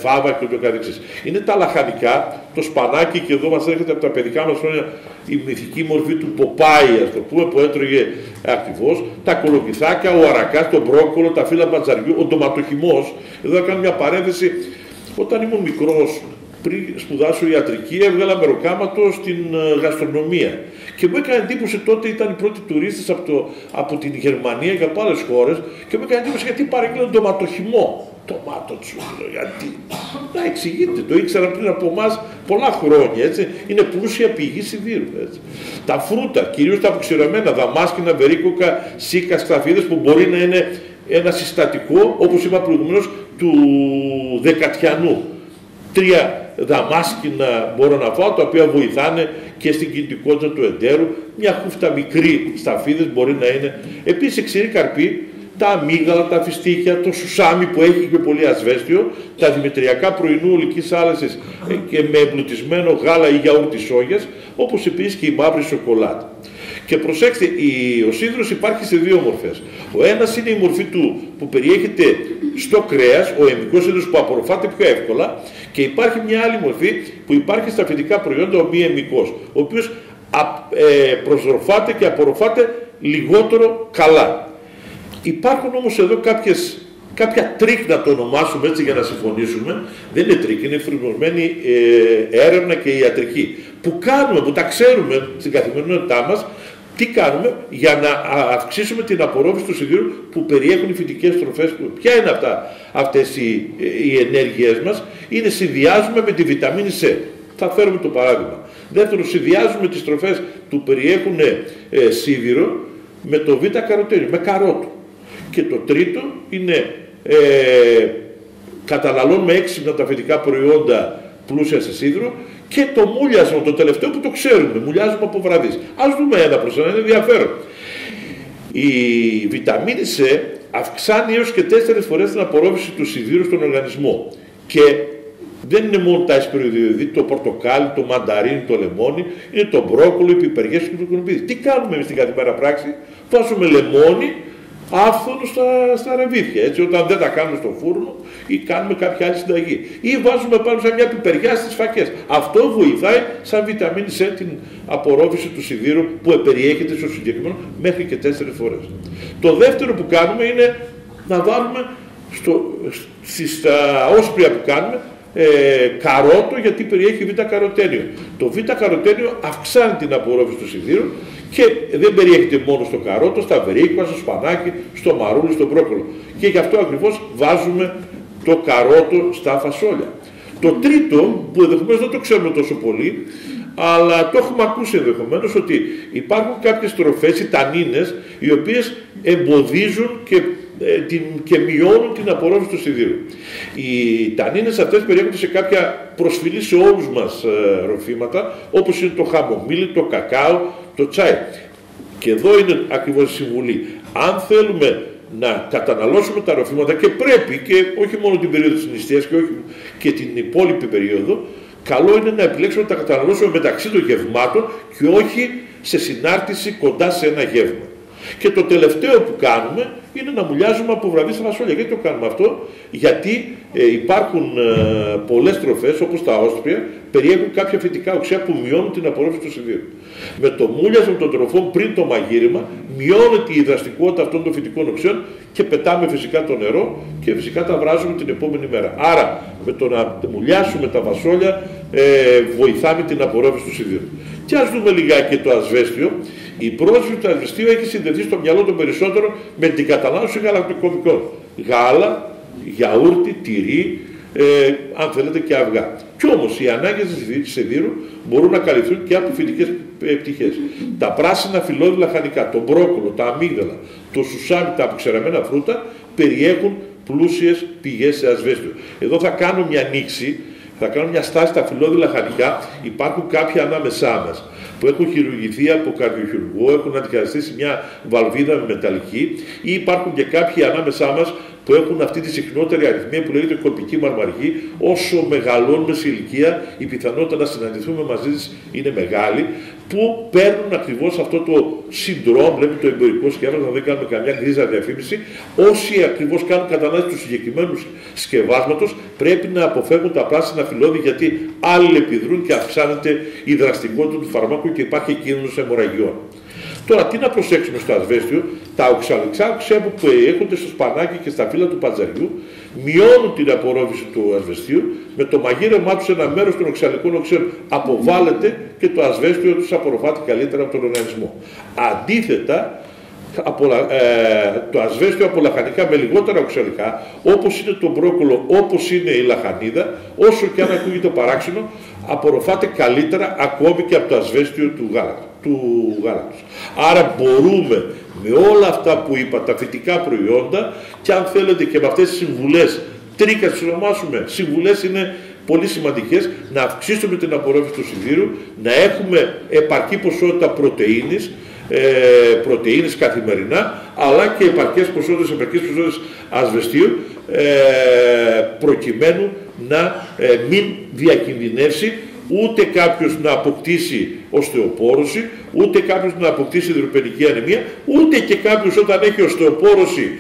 φάβα και ούτω καθεξής. Είναι τα λαχανικά, το σπανάκι, και εδώ μας έρχεται από τα παιδικά μας χρόνια η μυθική μορφή του Ποπάη, ας το πούμε, που έτρωγε ακριβώς, τα κολοκυθάκια, ο αρακάς, το μπρόκολο, τα φύλλα μπατζαριού, ο ντοματοχυμός. Εδώ θα κάνω μια παρένθεση. Όταν ήμουν μικρός, πριν σπουδάσω ιατρική, έβγαλα μεροκάματο στην γαστρονομία. Και μου έκανε εντύπωση, τότε ήταν οι πρώτοι τουρίστες από την Γερμανία και από άλλες χώρες, και μου έκανε εντύπωση γιατί παρήγγειλαν ντοματοχυμό. Τομάτο τσούκλο, γιατί. Να εξηγείτε, το ήξεραν πριν από εμάς πολλά χρόνια, έτσι. Είναι πλούσια πηγή σιδήρου, έτσι. Τα φρούτα, κυρίως τα αποξηραμένα, δαμάσκηνα, βερίκοκα, σίκα, σταφίδες, που μπορεί να είναι ένα συστατικό, όπως είπα προηγουμένως, του δεκατιανού. 3 δαμάσκηνα μπορώ να φάω, τα οποία βοηθάνε και στην κινητικότητα του εντέρου. Μια χούφτα μικρή σταφίδες μπορεί να είναι. Επίσης ξηρή καρπή, τα αμύγδαλα, τα φιστίκια, το σουσάμι που έχει και πολύ ασβέστιο, τα δημητριακά πρωινού ολικής άλεσης και με εμπλουτισμένο γάλα ή γιαούρτι σόγιας, όπως επίσης και η μαύρη σοκολάτα. Και προσέξτε, ο σίδηρος υπάρχει σε 2 μορφές. Ο ένας είναι η μορφή του που περιέχεται στο κρέας, ο εμμυκός σίδηρος που απορροφάται πιο εύκολα, και υπάρχει μια άλλη μορφή που υπάρχει στα φυτικά προϊόντα, ο μη εμμυκός, ο οποίος προσροφάται και απορροφάται λιγότερο καλά. Υπάρχουν όμως εδώ κάποια τρίκ, να το ονομάσουμε έτσι για να συμφωνήσουμε. Δεν είναι τρίκ, είναι εφαρμοσμένη έρευνα και ιατρική που κάνουμε, που τα ξέρουμε στην καθημερινότητά μας. Τι κάνουμε για να αυξήσουμε την απορρόφηση του σιδήρου που περιέχουν οι φυτικές τροφές. Ποια είναι αυτές οι ενέργειές μας? Είναι συνδυάζουμε με τη βιταμίνη C. Θα φέρουμε το παράδειγμα. Δεύτερον, συνδυάζουμε τις τροφές που περιέχουν σίδηρο με το β-καροτένιο, με καρότο. Και το τρίτο είναι καταναλώνουμε έξυπνα τα φυτικά προϊόντα πλούσια σε σίδηρο, και το μουλιασμό, το τελευταίο που το ξέρουμε, μουλιάζουμε από βραδείς. Ας δούμε ένα προς ένα, είναι ενδιαφέρον. Η βιταμίνη C αυξάνει έως και 4 φορές την απορρόφηση του σιδήρου στον οργανισμό. Και δεν είναι μόνο τα εσπεριδοειδή, το πορτοκάλι, το μανταρίνι, το λεμόνι, είναι το μπρόκολο, οι πιπεριές και το κουνουπίδι. Τι κάνουμε εμείς στην καθημερινή πράξη? Βάζουμε λεμόνι άφθονο στα ραβίδια, έτσι, όταν δεν τα κάνουμε στο φούρνο ή κάνουμε κάποια άλλη συνταγή. Ή βάζουμε πάνω σε μια πιπεριά στις φακές. Αυτό βοηθάει σαν βιταμίνη C την απορρόφηση του σιδήρου που περιέχεται στο συγκεκριμένο μέχρι και 4 φορές. Το δεύτερο που κάνουμε είναι να βάλουμε στα όσπρια που κάνουμε καρότο, γιατί περιέχει β-καροτένιο. Το β-καροτένιο αυξάνει την απορρόφηση του σιδήρου και δεν περιέχεται μόνο στο καρότο, στα βερίκουα, στο σπανάκι, στο μαρούλι, στο μπρόκολο. Και γι' αυτό ακριβώς βάζουμε το καρότο στα φασόλια. Το τρίτο, που ενδεχομένως δεν το ξέρουμε τόσο πολύ, αλλά το έχουμε ακούσει ενδεχομένως, ότι υπάρχουν κάποιες τροφές, οι τανίνες, οι οποίες εμποδίζουν και μειώνουν την απορρόφηση του σιδήρου. Οι τανίνες αυτές περιέχονται σε κάποια προσφυλή σε όλους μας ροφήματα, όπως είναι το χαμομήλι, το κακάο, το τσάι. Και εδώ είναι ακριβώς η συμβουλή. Αν θέλουμε να καταναλώσουμε τα ροφήματα, και πρέπει, και όχι μόνο την περίοδο της νηστείας και όχι και την υπόλοιπη περίοδο, καλό είναι να επιλέξουμε να τα καταναλώσουμε μεταξύ των γευμάτων και όχι σε συνάρτηση κοντά σε ένα γεύμα. Και το τελευταίο που κάνουμε είναι να μουλιάζουμε από βραδύ στα φασόλια. Γιατί το κάνουμε αυτό? Γιατί υπάρχουν πολλές τροφές, όπως τα όσπρια, περιέχουν κάποια φυτικά οξέα που μειώνουν την απορρόφηση του σιδήρου. Με το μούλιασμα των τροφών πριν το μαγείρεμα μειώνεται η δραστικότητα αυτών των φυτικών οξέων και πετάμε φυσικά το νερό και φυσικά τα βράζουμε την επόμενη μέρα. Άρα με το να μουλιάσουμε τα φασόλια βοηθάμε την απορρόφηση του σιδήρου. Και ας δούμε λιγάκι το ασβέστιο. Η πρόσβαση του ασβεστίου έχει συνδεθεί στο μυαλό των περισσότερων με την κατανάλωση γαλακτοκομικών. Γάλα, γιαούρτι, τυρί, αν θέλετε και αυγά. Κι όμως οι ανάγκες της σιδήρου μπορούν να καλυφθούν και από φυτικές πτυχές. Τα πράσινα φυλλώδη λαχανικά, το μπρόκολο, τα αμύγδαλα, το σουσάμι, τα αποξηραμένα φρούτα περιέχουν πλούσιες πηγές σε ασβέστιο. Εδώ θα κάνω μια ανοίξη. Θα κάνω μια στάση στα φυλλώδη λαχανικά. Υπάρχουν κάποια ανάμεσά μας που έχουν χειρουργηθεί από καρδιοχειρουργό, έχουν αντικαταστήσει μια βαλβίδα με μεταλλική, ή υπάρχουν και κάποιοι ανάμεσά μας που έχουν αυτή τη συχνότερη αριθμία που λέγεται κοπική μαρμαργή. Όσο μεγαλώνουμε σε ηλικία, η πιθανότητα να συναντηθούμε μαζί της είναι μεγάλη, που παίρνουν ακριβώς αυτό το συντρόμ, λέμε το εμπορικό σκεύασμα, να δεν κάνουμε καμιά γκρίζα διαφήμιση. Όσοι ακριβώς κάνουν κατανάλωση του συγκεκριμένου σκευάσματος, πρέπει να αποφεύγουν τα πράσινα φυλλώδη, γιατί αλληλεπιδρούν και αυξάνεται η δραστικότητα του φαρμάκου και υπάρχει κίνδυνος αιμορραγιών. Τώρα, τι να προσέξουμε στο ασβέστιο? Τα οξαλικά οξέα που περιέχονται στο σπανάκι και στα φύλλα του παντζαριού μειώνουν την απορρόφηση του ασβεστίου. Με το μαγείρεμά του ένα μέρος των οξαλικών οξέων αποβάλλεται και το ασβέστιο τους απορροφάται καλύτερα από τον οργανισμό. Αντίθετα, το ασβέστιο από λαχανικά με λιγότερα οξαλικά, όπως είναι το μπρόκολο, όπως είναι η λαχανίδα, όσο και αν ακούγεται παράξενο, απορροφάται καλύτερα ακόμη και από το ασβέστιο του γάλακτος. Άρα μπορούμε με όλα αυτά που είπα, τα φυτικά προϊόντα, και αν θέλετε και με αυτές τις συμβουλές, τρίκα τις ονομάσουμε, συμβουλές είναι πολύ σημαντικές, να αυξήσουμε την απορρόφηση του σιδήρου, να έχουμε επαρκή ποσότητα πρωτεΐνης καθημερινά, αλλά και επαρκές ποσότητες ασβεστίου, προκειμένου να μην διακινδυνεύσει ούτε κάποιος να αποκτήσει οστεοπόρωση, ούτε κάποιος να αποκτήσει υδροπενική ανεμία, ούτε και κάποιος όταν έχει οστεοπόρωση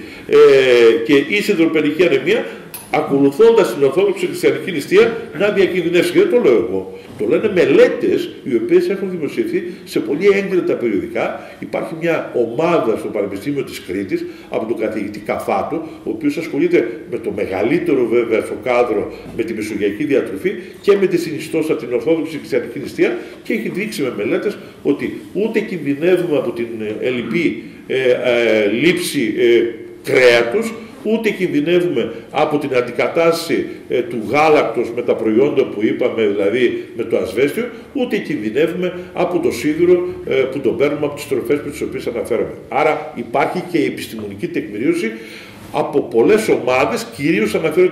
και ή υδροπενική ανεμία, ακολουθώντας την Ορθόδοξη Χριστιανική νηστεία, να διακινδυνεύσει. Και δεν το λέω εγώ. Το λένε μελέτες οι οποίες έχουν δημοσιευθεί σε πολύ έγκριτα περιοδικά. Υπάρχει μια ομάδα στο Πανεπιστήμιο της Κρήτης από τον καθηγητή Καφάτο, ο οποίος ασχολείται με το μεγαλύτερο βέβαια στο κάδρο με τη μεσογειακή διατροφή και με τη συνιστόσα την Ορθόδοξη Χριστιανική νηστεία, και έχει δείξει με μελέτες ότι ούτε κινδυνεύουμε από την ελλειπή λήψη κρέατος, ούτε κινδυνεύουμε από την αντικατάσταση του γάλακτος με τα προϊόντα που είπαμε, δηλαδή με το ασβέστιο, ούτε κινδυνεύουμε από το σίδηρο που τον παίρνουμε από τις τροφές με τις οποίες αναφέραμε. Άρα υπάρχει και η επιστημονική τεκμηρίωση από πολλές ομάδες, κυρίως αναφέρω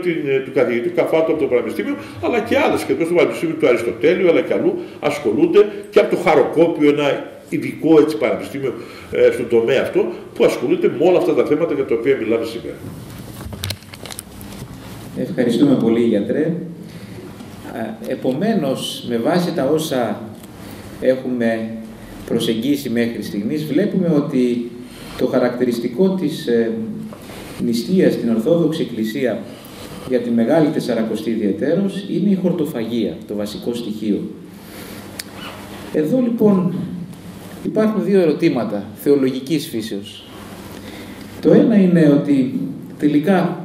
του καθηγητή Καφάτου από το Πανεπιστήμιο, αλλά και άλλες, και εδώ στο Πανεπιστήμιο του Αριστοτέλειου, αλλά και αλλού ασχολούνται, και από το Χαροκόπιο, ένα ειδικό έτσι πανεπιστήμιο στον τομέα αυτό, που ασχολείται με όλα αυτά τα θέματα για τα οποία μιλάμε σήμερα. Ευχαριστούμε πολύ, γιατρέ. Επομένως, με βάση τα όσα έχουμε προσεγγίσει μέχρι στιγμής, βλέπουμε ότι το χαρακτηριστικό της νηστείας στην Ορθόδοξη Εκκλησία για τη Μεγάλη Τεσσαρακοστή ιδιαιτέρως είναι η χορτοφαγία, το βασικό στοιχείο. Εδώ λοιπόν υπάρχουν δύο ερωτήματα θεολογικής φύσεως. Το ένα είναι ότι τελικά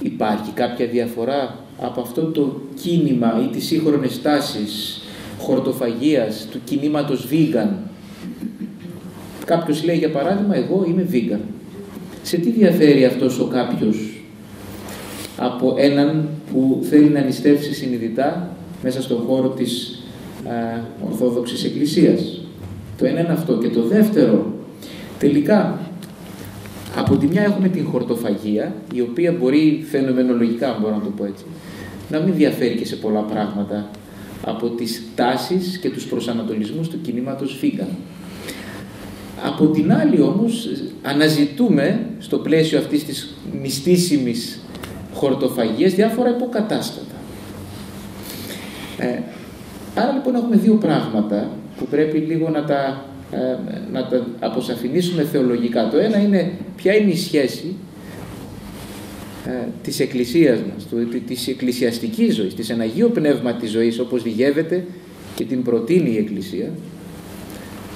υπάρχει κάποια διαφορά από αυτό το κίνημα ή τις σύγχρονες τάσεις χορτοφαγίας του κινήματος vegan. Κάποιος λέει για παράδειγμα, εγώ είμαι vegan. Σε τι διαφέρει αυτός ο κάποιος από έναν που θέλει να νηστεύσει συνειδητά μέσα στον χώρο της Ορθόδοξης Εκκλησίας? Το ένα είναι αυτό. Και το δεύτερο, τελικά από τη μια έχουμε την χορτοφαγία, η οποία μπορεί φαινομενολογικά, μπορώ να το πω έτσι, να μην διαφέρει και σε πολλά πράγματα από τις τάσεις και τους προσανατολισμούς του κινήματος vegan. Από την άλλη όμως αναζητούμε στο πλαίσιο αυτής της μυστήσιμης χορτοφαγίας διάφορα υποκατάστατα. Άρα λοιπόν έχουμε δύο πράγματα που πρέπει λίγο να τα αποσαφηνίσουμε θεολογικά. Το ένα είναι ποια είναι η σχέση της Εκκλησίας μας, της εκκλησιαστικής ζωής, της εναγιοπνεύματης ζωής όπως διηγεύεται και την προτείνει η Εκκλησία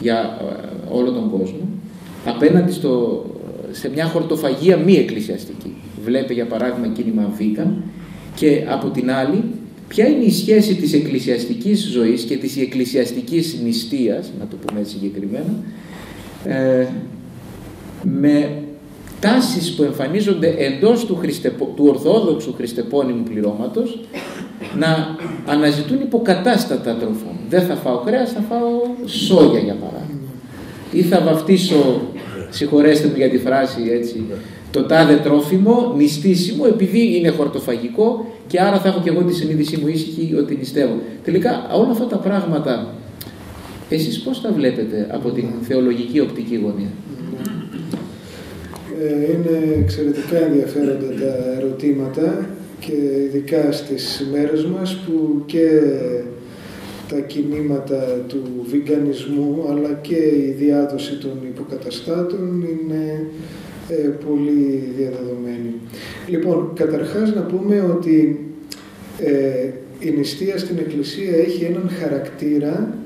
για όλο τον κόσμο, απέναντι σε μια χορτοφαγία μη εκκλησιαστική. Βλέπε για παράδειγμα κίνημα vegan. Και από την άλλη, ποια είναι η σχέση της εκκλησιαστικής ζωής και της εκκλησιαστικής νηστείας, να το πούμε έτσι συγκεκριμένα, με τάσεις που εμφανίζονται εντός του ορθόδοξου χριστεπώνυμου πληρώματος, να αναζητούν υποκατάστατα τροφών. Δεν θα φάω κρέας, θα φάω σόγια για παράδειγμα. Ή θα βαφτίσω, συγχωρέστε μου για τη φράση έτσι, το τάδε τρόφιμο νηστίσιμο επειδή είναι χορτοφαγικό και άρα θα έχω και εγώ τη συνείδησή μου ήσυχη ότι νηστεύω. Τελικά όλα αυτά τα πράγματα εσείς πώς τα βλέπετε από την θεολογική οπτική γωνία? Είναι εξαιρετικά ενδιαφέροντα τα ερωτήματα και ειδικά στις μέρες μας που και τα κινήματα του βιγκανισμού αλλά και η διάδοση των υποκαταστάτων είναι πολύ διαδεδομένη. Λοιπόν, καταρχάς να πούμε ότι η νηστεία στην Εκκλησία έχει έναν χαρακτήρα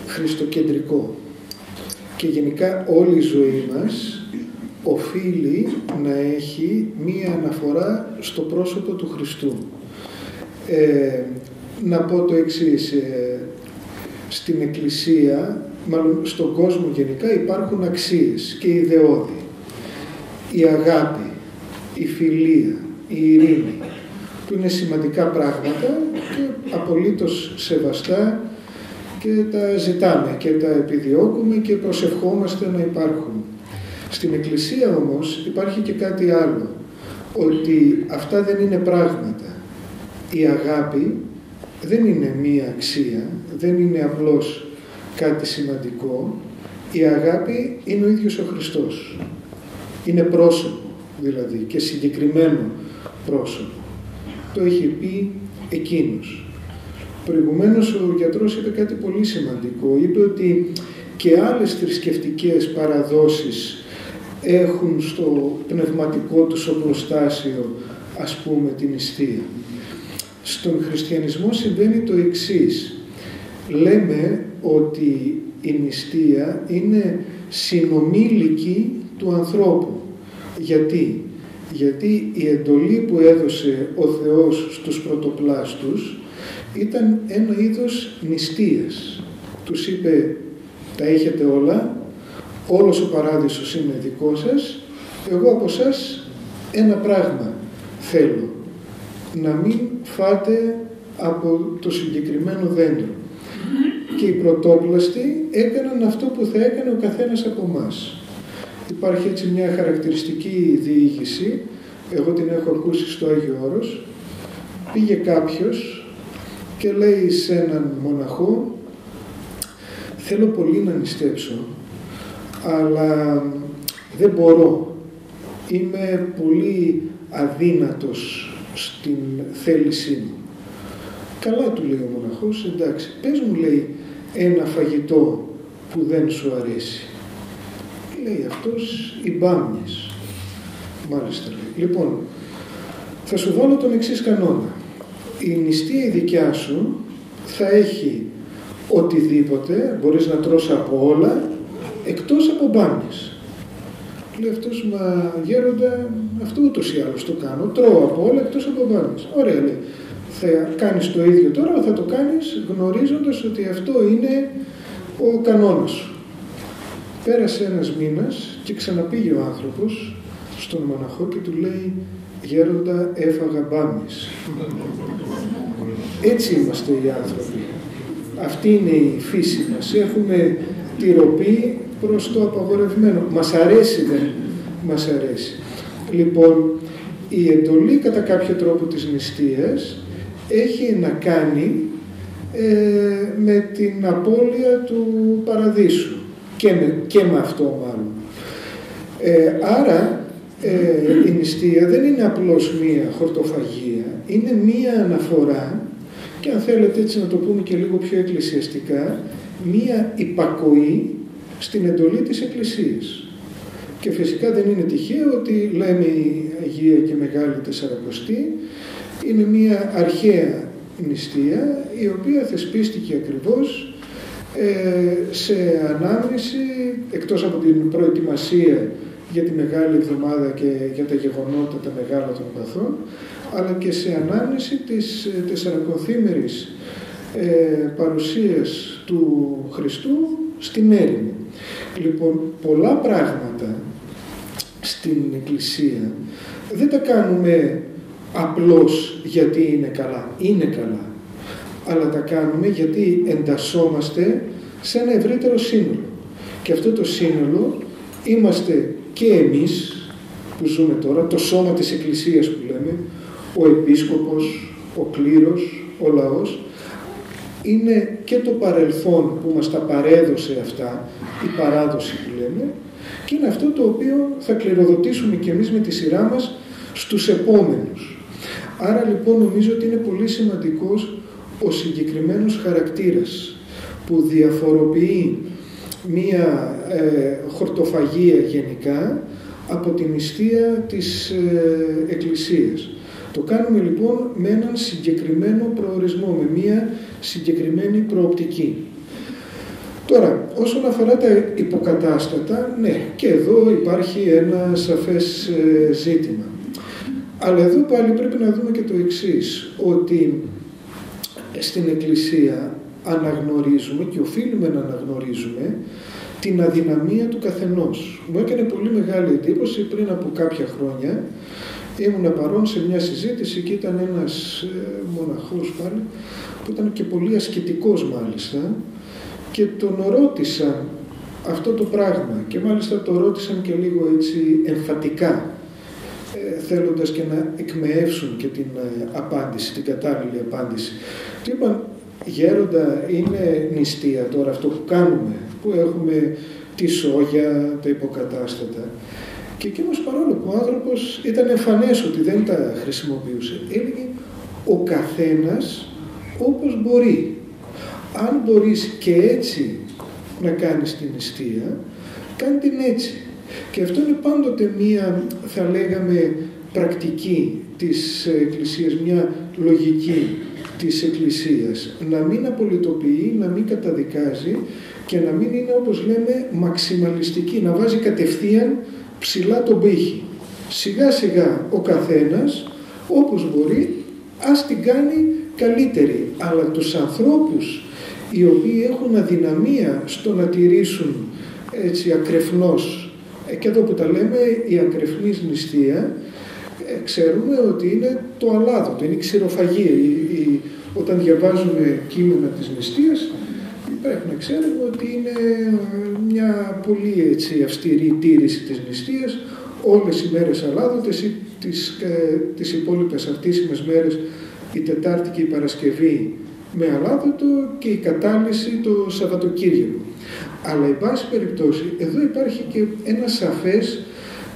χριστοκεντρικό και γενικά όλη η ζωή μας οφείλει να έχει μία αναφορά στο πρόσωπο του Χριστού. Να πω το εξής, στην Εκκλησία, μάλλον στον κόσμο γενικά υπάρχουν αξίες και ιδεώδη. Η αγάπη, η φιλία, η ειρήνη, που είναι σημαντικά πράγματα και απολύτως σεβαστά και τα ζητάμε και τα επιδιώκουμε και προσευχόμαστε να υπάρχουν. Στην Εκκλησία όμως υπάρχει και κάτι άλλο, ότι αυτά δεν είναι πράγματα. η αγάπη δεν είναι μία αξία, δεν είναι απλώς κάτι σημαντικό. Η αγάπη είναι ο ίδιος ο Χριστός. Είναι πρόσωπο δηλαδή και συγκεκριμένο πρόσωπο. Το είχε πει εκείνος. Προηγουμένως ο γιατρός είπε κάτι πολύ σημαντικό. Είπε ότι και άλλες θρησκευτικές παραδόσεις έχουν στο πνευματικό τους οπλοστάσιο, ας πούμε, την νηστεία. Στον χριστιανισμό συμβαίνει το εξής. Λέμε ότι η νηστεία είναι συνομήλικη του ανθρώπου. Γιατί? Γιατί η εντολή που έδωσε ο Θεός στους πρωτοπλάστους ήταν ένα είδος νηστείας. Τους είπε, τα έχετε όλα, όλος ο παράδεισος είναι δικό σας, εγώ από σας ένα πράγμα θέλω, να μην φάτε από το συγκεκριμένο δέντρο. Και οι πρωτόπλαστοι έκαναν αυτό που θα έκανε ο καθένας από εμάς. Υπάρχει έτσι μια χαρακτηριστική διοίκηση, εγώ την έχω ακούσει στο Άγιο Όρος. Πήγε κάποιος και λέει σε έναν μοναχό, θέλω πολύ να νηστέψω, αλλά δεν μπορώ. Είμαι πολύ αδύνατος στην θέλησή μου. Καλά, του λέει ο μοναχός, εντάξει, πες μου, λέει, ένα φαγητό που δεν σου αρέσει. Λέει αυτός, οι μπάμιες. Μάλιστα, λέει. Λοιπόν, θα σου βάλω τον εξής κανόνα. Η νηστεία η δικιά σου θα έχει οτιδήποτε, μπορείς να τρως από όλα, εκτός από μπάμιες. Λέει αυτός, μα γέροντα, αυτό ούτως ή άλλως το κάνω, τρώω από όλα εκτός από μπάμιες. Ωραία, λέει. Θα κάνεις το ίδιο τώρα, αλλά θα το κάνεις γνωρίζοντας ότι αυτό είναι ο κανόνας σου. Πέρασε ένας μήνας και ξαναπήγε ο άνθρωπος στον μοναχό και του λέει, γέροντα, έφαγα μπάμιες. Έτσι είμαστε οι άνθρωποι. Αυτή είναι η φύση μας. Έχουμε τη ροπή προς το απαγορευμένο. Μας αρέσει, δεν μας αρέσει. Λοιπόν, η εντολή κατά κάποιο τρόπο της νηστείας έχει να κάνει με την απώλεια του παραδείσου και με αυτό μάλλον. Άρα η νηστεία δεν είναι απλώς μία χορτοφαγία, είναι μία αναφορά και αν θέλετε έτσι να το πούμε και λίγο πιο εκκλησιαστικά, μία υπακοή στην εντολή της Εκκλησίας. Και φυσικά δεν είναι τυχαίο ότι λέμε η Αγία και Μεγάλη Τεσσαρακοστή είναι μία αρχαία νηστεία η οποία θεσπίστηκε ακριβώς σε ανάμνηση, εκτός από την προετοιμασία για τη Μεγάλη Εβδομάδα και για τα γεγονότα τα μεγάλα των παθών, αλλά και σε ανάμνηση της τεσσαρακοθήμερης παρουσίας του Χριστού στην έρημο. Λοιπόν, πολλά πράγματα στην Εκκλησία δεν τα κάνουμε απλώς γιατί είναι καλά. Είναι καλά. Αλλά τα κάνουμε γιατί εντασσόμαστε σε ένα ευρύτερο σύνολο. Και αυτό το σύνολο είμαστε και εμείς που ζούμε τώρα, το σώμα της Εκκλησίας που λέμε, ο επίσκοπος, ο κλήρος, ο λαός, είναι και το παρελθόν που μας τα παρέδωσε αυτά, η παράδοση που λέμε, και είναι αυτό το οποίο θα κληροδοτήσουμε και εμείς με τη σειρά μας στους επόμενους. Άρα λοιπόν νομίζω ότι είναι πολύ σημαντικός ο συγκεκριμένος χαρακτήρας που διαφοροποιεί μία χορτοφαγία γενικά από την νηστεία της Εκκλησίας. Το κάνουμε λοιπόν με έναν συγκεκριμένο προορισμό, με μία συγκεκριμένη προοπτική. Τώρα, όσον αφορά τα υποκατάστατα, ναι, και εδώ υπάρχει ένα σαφές ζήτημα. Αλλά εδώ πάλι πρέπει να δούμε και το εξής, ότι στην Εκκλησία αναγνωρίζουμε και οφείλουμε να αναγνωρίζουμε την αδυναμία του καθενός. Μου έκανε πολύ μεγάλη εντύπωση πριν από κάποια χρόνια. Ήμουν παρόν σε μια συζήτηση και ήταν ένας μοναχός πάλι, που ήταν και πολύ ασκητικός μάλιστα, και τον ρώτησαν αυτό το πράγμα και μάλιστα το ρώτησαν και λίγο έτσι εμφατικά. θέλοντας και να εκμεεύσουν και την απάντηση, την κατάλληλη απάντηση. Του είπαν, γέροντα, είναι νηστεία τώρα αυτό που κάνουμε, που έχουμε τη σόγια, τα υποκατάστατα. Και εκείνος, παρόλο που ο άνθρωπος ήταν εμφανές ότι δεν τα χρησιμοποιούσε, έλεγε ο καθένας όπως μπορεί. Αν μπορείς και έτσι να κάνεις την νηστεία, κάνε την έτσι. Και αυτό είναι πάντοτε μία, θα λέγαμε, πρακτική της Εκκλησίας, μια λογική της Εκκλησίας. Να μην απολυτοποιεί, να μην καταδικάζει και να μην είναι, όπως λέμε, μαξιμαλιστική, να βάζει κατευθείαν ψηλά τον πύχη. Σιγά σιγά ο καθένας, όπως μπορεί, ας την κάνει καλύτερη. Αλλά τους ανθρώπους οι οποίοι έχουν αδυναμία στο να τηρήσουν έτσι ακρεφνώς, και εδώ που τα λέμε η ακρεφνής νηστεία, ξέρουμε ότι είναι το αλάδοτο, είναι η ξηροφαγία. Όταν διαβάζουμε κείμενα της νηστείας, πρέπει να ξέρουμε ότι είναι μια πολύ έτσι αυστηρή τήρηση της νηστείας, όλες οι μέρες αλάδοτες ή τις υπόλοιπες αρτήσιμες μέρες, η Τετάρτη και η Παρασκευή με αλάδοτο και η κατάλυση το Σαββατοκύριακο. Αλλά εν πάση περιπτώσει εδώ υπάρχει και ένα σαφές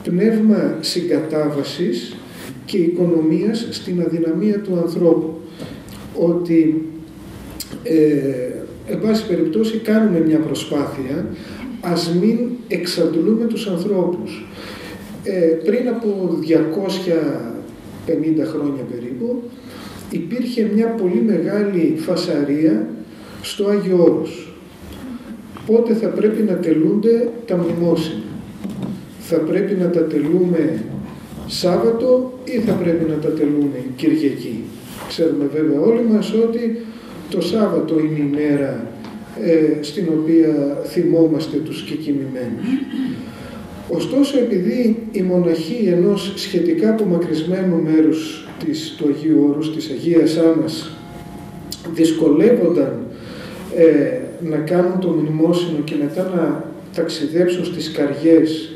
πνεύμα συγκατάβασης και οικονομίας στην αδυναμία του ανθρώπου. Ότι εν πάση περιπτώσει κάνουμε μια προσπάθεια, ας μην εξαντλούμε τους ανθρώπους. Πριν από 250 χρόνια περίπου υπήρχε μια πολύ μεγάλη φασαρία στο Άγιο Όρος. Πότε θα πρέπει να τελούνται τα μνημόσυνα? Θα πρέπει να τα τελούμε Σάββατο ή θα πρέπει να τα τελούμε Κυριακή? Ξέρουμε βέβαια όλοι μας ότι το Σάββατο είναι η μέρα στην οποία θυμόμαστε τους κεκοιμημένους. Ωστόσο, επειδή οι μοναχοί ενός σχετικά απομακρυσμένου μέρους του Αγίου Όρους, της Αγίας Άννας, δυσκολεύονταν να κάνουν το μνημόσυνο και μετά να ταξιδέψουν στις Καριές,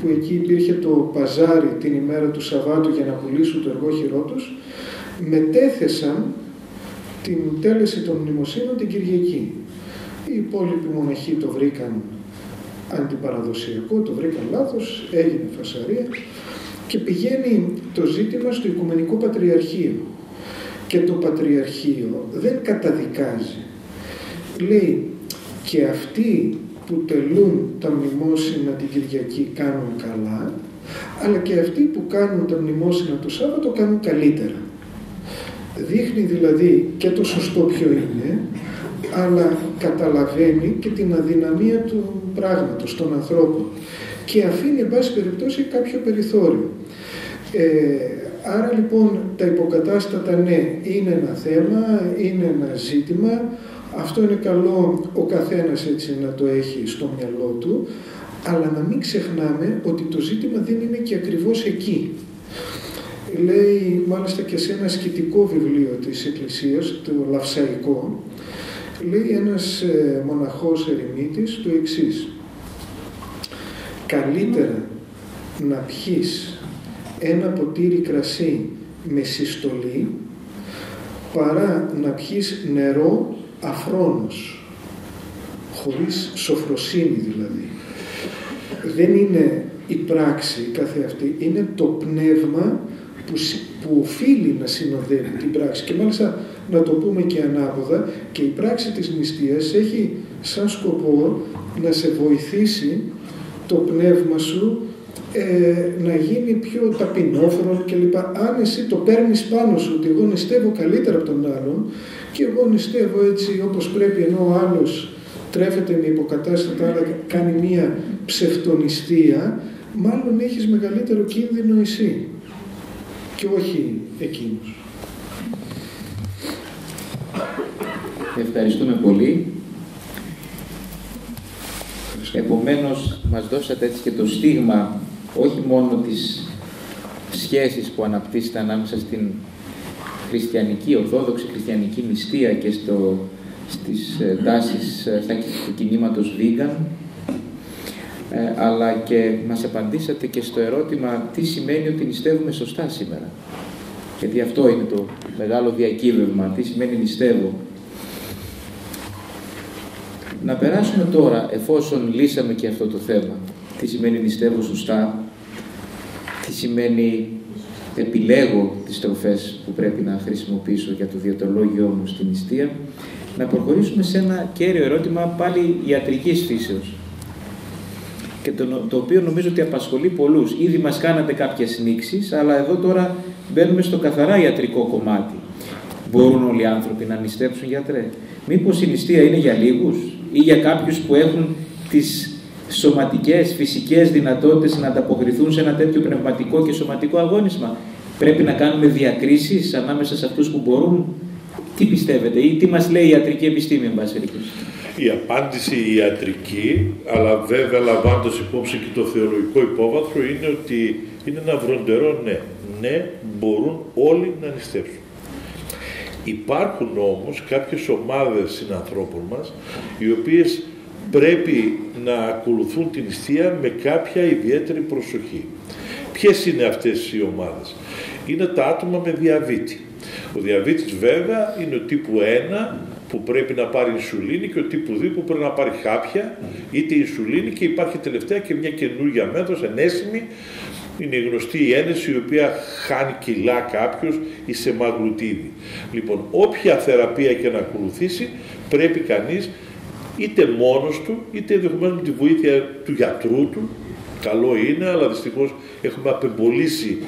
που εκεί υπήρχε το παζάρι την ημέρα του Σαββάτου για να πουλήσουν το εργόχειρό τους, μετέθεσαν την τέλεση των μνημοσύνων την Κυριακή. Οι υπόλοιποι μοναχοί το βρήκαν αντιπαραδοσιακό, το βρήκαν λάθος, έγινε φασαρία και πηγαίνει το ζήτημα στο Οικουμενικό Πατριαρχείο. Και το Πατριαρχείο δεν καταδικάζει. Λέει, και αυτοί που τελούν τα μνημόσυνα την Κυριακή κάνουν καλά, αλλά και αυτοί που κάνουν τα μνημόσυνα το Σάββατο κάνουν καλύτερα. Δείχνει δηλαδή και το σωστό ποιο είναι, αλλά καταλαβαίνει και την αδυναμία του πράγματος, των ανθρώπων, και αφήνει εν πάση περιπτώσει κάποιο περιθώριο. Άρα λοιπόν τα υποκατάστατα, ναι, είναι ένα θέμα, είναι ένα ζήτημα. Αυτό είναι καλό ο καθένας έτσι να το έχει στο μυαλό του, αλλά να μην ξεχνάμε ότι το ζήτημα δεν είναι και ακριβώς εκεί. Λέει μάλιστα και σε ένα ασκητικό βιβλίο της Εκκλησίας, το Λαυσαϊκό, λέει ένας μοναχός ερημίτης το εξής: καλύτερα να πιείς ένα ποτήρι κρασί με συστολή παρά να πιείς νερό αφρόνος, χωρίς σοφροσύνη δηλαδή. Δεν είναι η πράξη καθεαυτή, είναι το πνεύμα που οφείλει να συνοδεύει την πράξη. Και μάλιστα να το πούμε και ανάποδα, και η πράξη της νηστείας έχει σαν σκοπό να σε βοηθήσει το πνεύμα σου να γίνει πιο ταπεινόφρον κλπ. Αν εσύ το παίρνεις πάνω σου ότι εγώ νηστεύω καλύτερα από τον άλλον και εγώ νηστεύω έτσι όπως πρέπει, ενώ ο άλλος τρέφεται με υποκατάστατα αλλά κάνει μία ψευτονηστεία, μάλλον έχεις μεγαλύτερο κίνδυνο εσύ και όχι εκείνος. Ευχαριστούμε πολύ. Επομένως, μας δώσατε έτσι και το στίγμα όχι μόνο της σχέσης που αναπτύσσεται ανάμεσα στην χριστιανική, ορθόδοξη χριστιανική νηστεία και στις τάσεις του κινήματος vegan, αλλά και μας απαντήσατε και στο ερώτημα τι σημαίνει ότι νηστεύουμε σωστά σήμερα. Γιατί αυτό είναι το μεγάλο διακύβευμα, τι σημαίνει νηστεύω. Να περάσουμε τώρα, εφόσον λύσαμε και αυτό το θέμα, τι σημαίνει νηστεύω σωστά, τι σημαίνει επιλέγω τις τροφές που πρέπει να χρησιμοποιήσω για το διαιτολόγιό μου στην νηστεία, να προχωρήσουμε σε ένα κέριο ερώτημα πάλι ιατρικής φύσεως, και το οποίο νομίζω ότι απασχολεί πολλούς. Ήδη μας κάνατε κάποιες νήξεις, αλλά εδώ τώρα μπαίνουμε στο καθαρά ιατρικό κομμάτι. Μπορούν όλοι οι άνθρωποι να νηστέψουν, γιατρέ? Μήπως η νηστεία είναι για λίγους ή για κάποιους που έχουν τις σωματικές, φυσικές δυνατότητες να ανταποκριθούν σε ένα τέτοιο πνευματικό και σωματικό αγώνισμα? Πρέπει να κάνουμε διακρίσεις ανάμεσα σε αυτούς που μπορούν? Τι πιστεύετε ή τι μας λέει η ιατρική επιστήμη, εν πάση περιπτώσει? Η απάντηση ιατρική, αλλά βέβαια λαμβάνοντας υπόψη και το θεολογικό υπόβαθρο, είναι ότι είναι ένα βροντερό ναι. Ναι, μπορούν όλοι να νηστεύσουν. Υπάρχουν όμως κάποιες ομάδες συνανθρώπων μας, οι οποίες πρέπει να ακολουθούν την νηστεία με κάποια ιδιαίτερη προσοχή. Ποιες είναι αυτές οι ομάδες? Είναι τα άτομα με διαβήτη. Ο διαβήτης βέβαια είναι ο τύπου 1 που πρέπει να πάρει ινσουλίνη και ο τύπου 2 που πρέπει να πάρει χάπια, είτε ινσουλίνη, και υπάρχει τελευταία και μια καινούργια μέθοδος, ενέσιμη. Είναι η γνωστή ένεση, η οποία χάνει κιλά κάποιος, η σεμαγλουτίδη. Λοιπόν, όποια θεραπεία και να ακολουθήσει, πρέπει κανείς είτε μόνος του, είτε ενδεχομένως με τη βοήθεια του γιατρού του. Καλό είναι, αλλά δυστυχώς έχουμε απεμπολίσει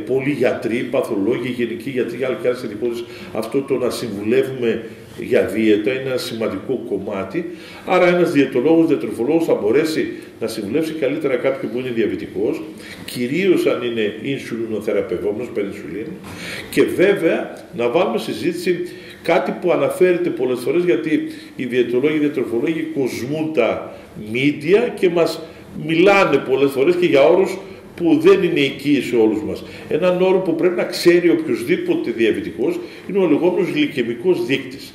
πολλοί γιατροί, παθολόγοι, γενικοί γιατροί, αλλά και άλλες ειδικότητες. Αυτό το να συμβουλεύουμε για δίαιτα είναι ένα σημαντικό κομμάτι. Άρα ένας διαιτολόγος, διατροφολόγος θα μπορέσει να συμβουλεύσει καλύτερα κάποιον που είναι διαβητικός, κυρίως αν είναι ινσουλινοθεραπευόμενος, παίρνει ινσουλίνη, και βέβαια να βάλουμε συζήτηση κάτι που αναφέρεται πολλές φορές, γιατί οι διαιτολόγοι, οι διατροφολόγοι κοσμούν τα media και μας μιλάνε πολλές φορές και για όρους που δεν είναι εκεί σε όλους μας. Έναν όρο που πρέπει να ξέρει οποιοσδήποτε διαβητικός είναι ο λεγόμενος γλυκαιμικός δείκτης.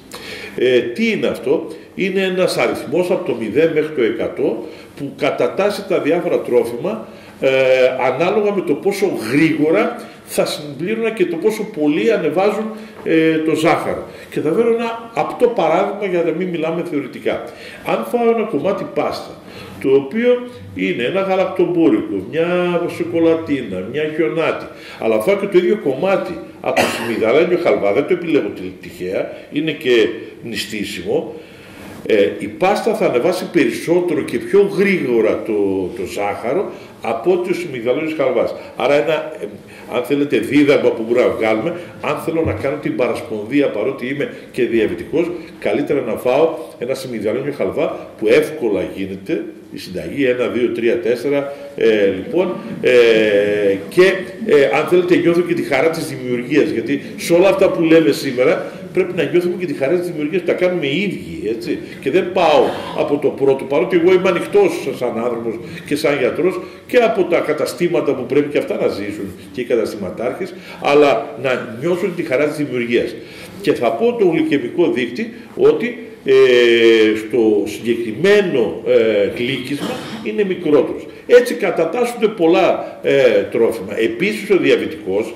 Τι είναι αυτό? Είναι ένας αριθμός από το 0 μέχρι το 100 που κατατάσσει τα διάφορα τρόφιμα ανάλογα με το πόσο γρήγορα θα συμπλήρωναν και το πόσο πολύ ανεβάζουν το ζάχαρο. Και θα φέρω ένα απτό παράδειγμα για να μην μιλάμε θεωρητικά. Αν φάω ένα κομμάτι πάστα, το οποίο είναι ένα γαλακτομπόρικο, μια σοκολατίνα, μια χιονάτη, αλλά φάω και το ίδιο κομμάτι από σμιγδαλάνιο χαλβά, δεν το επιλέγω τυχαία, είναι και νηστίσιμο, η πάστα θα ανεβάσει περισσότερο και πιο γρήγορα το ζάχαρο από ότι ο σμιγδαλάνιος χαλβάς. Άρα ένα, αν θέλετε, δίδαγμα που μπορούμε να βγάλουμε, αν θέλω να κάνω την παρασπονδία, παρότι είμαι και διαβητικός, καλύτερα να φάω ένα σμιγδαλάνιο χαλβά που εύκολα γίνεται, η συνταγή 1, 2, 3, 4, λοιπόν, και αν θέλετε νιώθω και τη χαρά της δημιουργίας, γιατί σε όλα αυτά που λέμε σήμερα πρέπει να νιώθουμε και τη χαρά της δημιουργίας που τα κάνουμε οι ίδιοι, έτσι, και δεν πάω από το πρώτο, παρότι εγώ είμαι ανοιχτός σαν άνθρωπος και σαν γιατρός και από τα καταστήματα που πρέπει και αυτά να ζήσουν και οι καταστηματάρχες, αλλά να νιώσουν τη χαρά της δημιουργίας. Και θα πω το γλυκαιμικό δείκτη ότι στο συγκεκριμένο γλύκισμα είναι μικρότερος. Έτσι κατατάσσονται πολλά τρόφιμα. Επίσης ο διαβητικός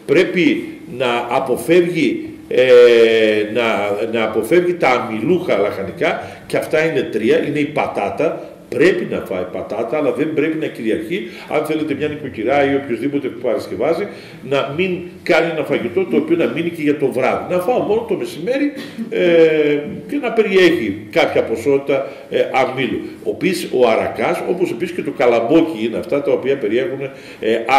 πρέπει να αποφεύγει να αποφεύγει τα αμυλούχα λαχανικά, και αυτά είναι 3, είναι η πατάτα. Πρέπει να φάει πατάτα, αλλά δεν πρέπει να κυριαρχεί. Αν θέλετε μια νοικοκυρά ή οποιοδήποτε που παρασκευάζει, να μην κάνει ένα φαγητό το οποίο να μείνει και για το βράδυ. Να φάω μόνο το μεσημέρι και να περιέχει κάποια ποσότητα αμύλου. Ο αρακάς, όπως επίσης και το καλαμπόκι, είναι αυτά τα οποία περιέχουν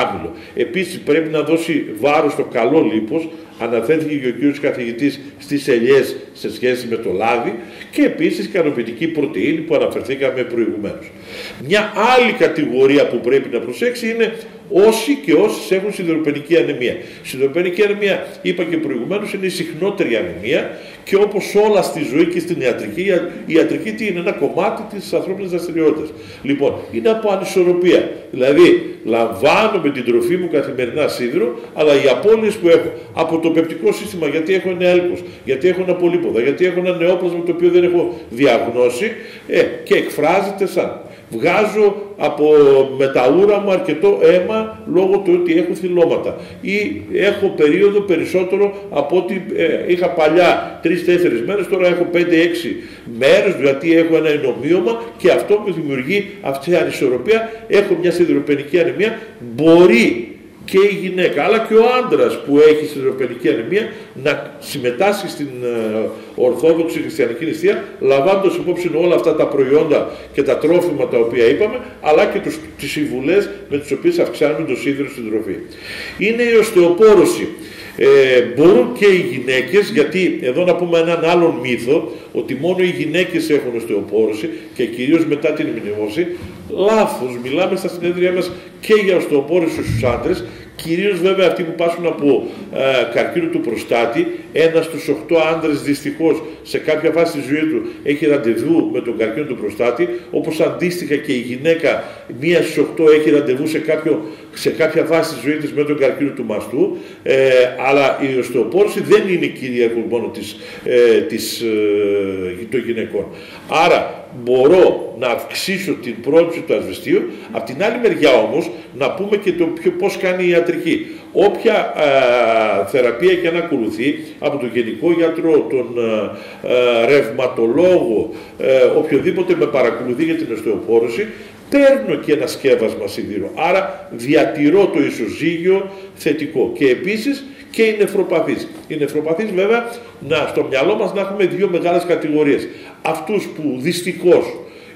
άμυλο. Επίσης πρέπει να δώσει βάρος στο καλό λίπος. Αναφέρθηκε και ο κύριος καθηγητής στις ελιές σε σχέση με το λάδι, και επίσης ικανοποιητική πρωτεΐνη που αναφερθήκαμε προηγουμένως. Μια άλλη κατηγορία που πρέπει να προσέξει είναι όσοι και όσες έχουν σιδηροπενική ανεμία. Σιδηροπενική ανεμία, είπα και προηγουμένως, είναι η συχνότερη ανεμία και όπως όλα στη ζωή και στην ιατρική, η ιατρική τι είναι? Ένα κομμάτι της ανθρώπινης δραστηριότητας. Λοιπόν, είναι από ανισορροπία. Δηλαδή, λαμβάνω με την τροφή μου καθημερινά σίδηρο, αλλά οι απώλειες που έχω από το πεπτικό σύστημα, γιατί έχω ένα έλκος, γιατί έχω ένα πολύποδα, γιατί έχω ένα νεόπλασμα το οποίο δεν έχω διαγνώσει, και εκφράζεται σαν βγάζω με τα ούρα μου αρκετό αίμα λόγω του ότι έχω θυλώματα ή έχω περίοδο περισσότερο από ό,τι είχα παλιά 3-4 μέρες, τώρα έχω 5-6 μέρες, γιατί έχω ένα ενομοίωμα και αυτό μου δημιουργεί αυτή την ανισορροπία. Έχω μια σιδηροπενική ανεμία. Μπορεί και η γυναίκα αλλά και ο άντρας που έχει σιδηροπενική ανεμία να συμμετάσχει στην ορθόδοξη χριστιανική νηστεία, λαμβάνοντας υπόψη όλα αυτά τα προϊόντα και τα τρόφιμα τα οποία είπαμε, αλλά και τις συμβουλές με τις οποίες αυξάνουν το σίδηρο στην τροφή. Είναι η οστεοπόρωση. Μπορούν και οι γυναίκες, γιατί εδώ να πούμε έναν άλλον μύθο, ότι μόνο οι γυναίκες έχουν οστεοπόρωση και κυρίως μετά την μνημόση. Λάθος, μιλάμε στα συνέδρια μας και για οστεοπόρωση στους άντρες, κυρίως βέβαια αυτοί που πάσχουν από καρκίνο του προστάτη. Ένας στους 8 άντρες δυστυχώς σε κάποια φάση της ζωής του έχει ραντεβού με τον καρκίνο του προστάτη, όπως αντίστοιχα και η γυναίκα μία στους 8 έχει ραντεβού σε κάποια φάση της ζωής της με τον καρκίνο του μαστού, αλλά η οστεοπόρωση δεν είναι κυρίαρχο μόνο των γυναικών. Άρα μπορώ να αυξήσω την πρόληψη του ασβεστίου. Απ' την άλλη μεριά όμως να πούμε και πώς κάνει η ιατρική. Όποια θεραπεία και αν ακολουθεί από τον γενικό γιατρό, τον ρευματολόγο, οποιοδήποτε με παρακολουθεί για την οστεοπόρωση, παίρνω και ένα σκεύασμα σιδήρου. Άρα διατηρώ το ισοζύγιο θετικό. Και επίσης και οι νεφροπαθείς. Οι νεφροπαθείς βέβαια, στο μυαλό μας να έχουμε δύο μεγάλες κατηγορίες. Αυτούς που δυστυχώς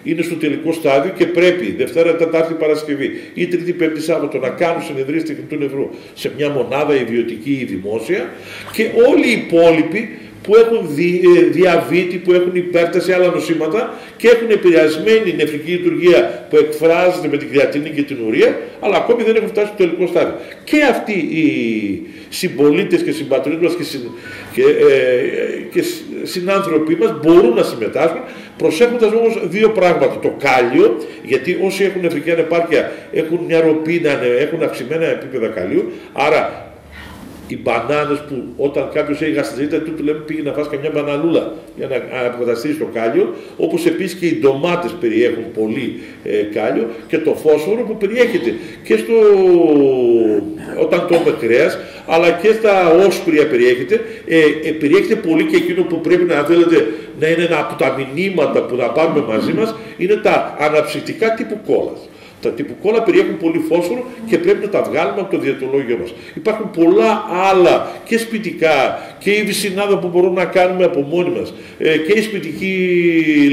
είναι στο τελικό στάδιο και πρέπει Δευτέρα, Τετάρτη, Παρασκευή ή Τρίτη, Πέμπτη, Σάββατο να κάνουν συνεδρίες τεχνητού νευρού σε μια μονάδα ιδιωτική ή δημόσια, και όλοι οι υπόλοιποι που έχουν διαβήτη, που έχουν υπέρταση, άλλα νοσήματα και έχουν επηρεασμένη νεφρική λειτουργία που εκφράζεται με την κρεατίνη και την ουρία, αλλά ακόμη δεν έχουν φτάσει στο τελικό στάδιο. Και αυτοί οι συμπολίτες και συμπατριώτες μας και συνάνθρωποι μας μπορούν να συμμετάσχουν, προσέχοντας όμως δύο πράγματα. Το κάλιο, γιατί όσοι έχουν νεφρική ανεπάρκεια έχουν μια ροπίνα, έχουν αυξημένα επίπεδα καλίου, άρα οι μπανάνες που όταν κάποιος έχει γαστρίτιδα του λέμε πήγε να φας καμιά μπανανούλα για να αποκαταστήσει το κάλιο, όπως επίσης και οι ντομάτες περιέχουν πολύ κάλιο, και το φόσφορο που περιέχεται και όταν τρώμε κρέας, αλλά και στα όσπρια περιέχεται πολύ, και εκείνο που πρέπει να θέλετε να είναι ένα από τα μηνύματα που να πάρουμε μαζί μας είναι τα αναψυκτικά τύπου κόλας. Τα τύπου κόλλα περιέχουν πολύ φόσφορο και πρέπει να τα βγάλουμε από το διαιτολόγιο μας. Υπάρχουν πολλά άλλα και σπιτικά και η βυσσινάδα που μπορούμε να κάνουμε από μόνοι μας και η σπιτική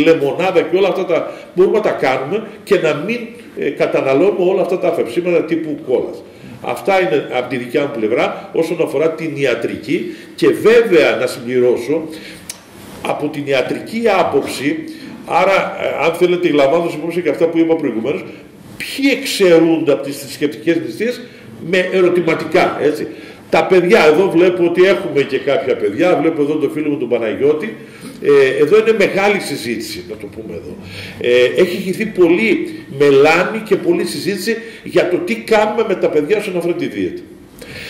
λεμονάδα και όλα αυτά τα μπορούμε να τα κάνουμε και να μην καταναλώνουμε όλα αυτά τα αφεψίματα τύπου κόλλας. Αυτά είναι από τη δικιά μου πλευρά όσον αφορά την ιατρική, και βέβαια να συμπληρώσω από την ιατρική άποψη, άρα αν θέλετε λαμβάνοντας υπόψη και αυτά που είπα προηγουμένως, ποιοι εξαιρούνται από τις θρησκευτικές νηστείες με ερωτηματικά, έτσι. Τα παιδιά, εδώ βλέπω ότι έχουμε και κάποια παιδιά, βλέπω εδώ τον φίλο μου τον Παναγιώτη, εδώ είναι μεγάλη συζήτηση, να το πούμε εδώ. Έχει χυθεί πολύ μελάνη και πολλή συζήτηση για το τι κάνουμε με τα παιδιά όσον αφορά τη δίαιτα.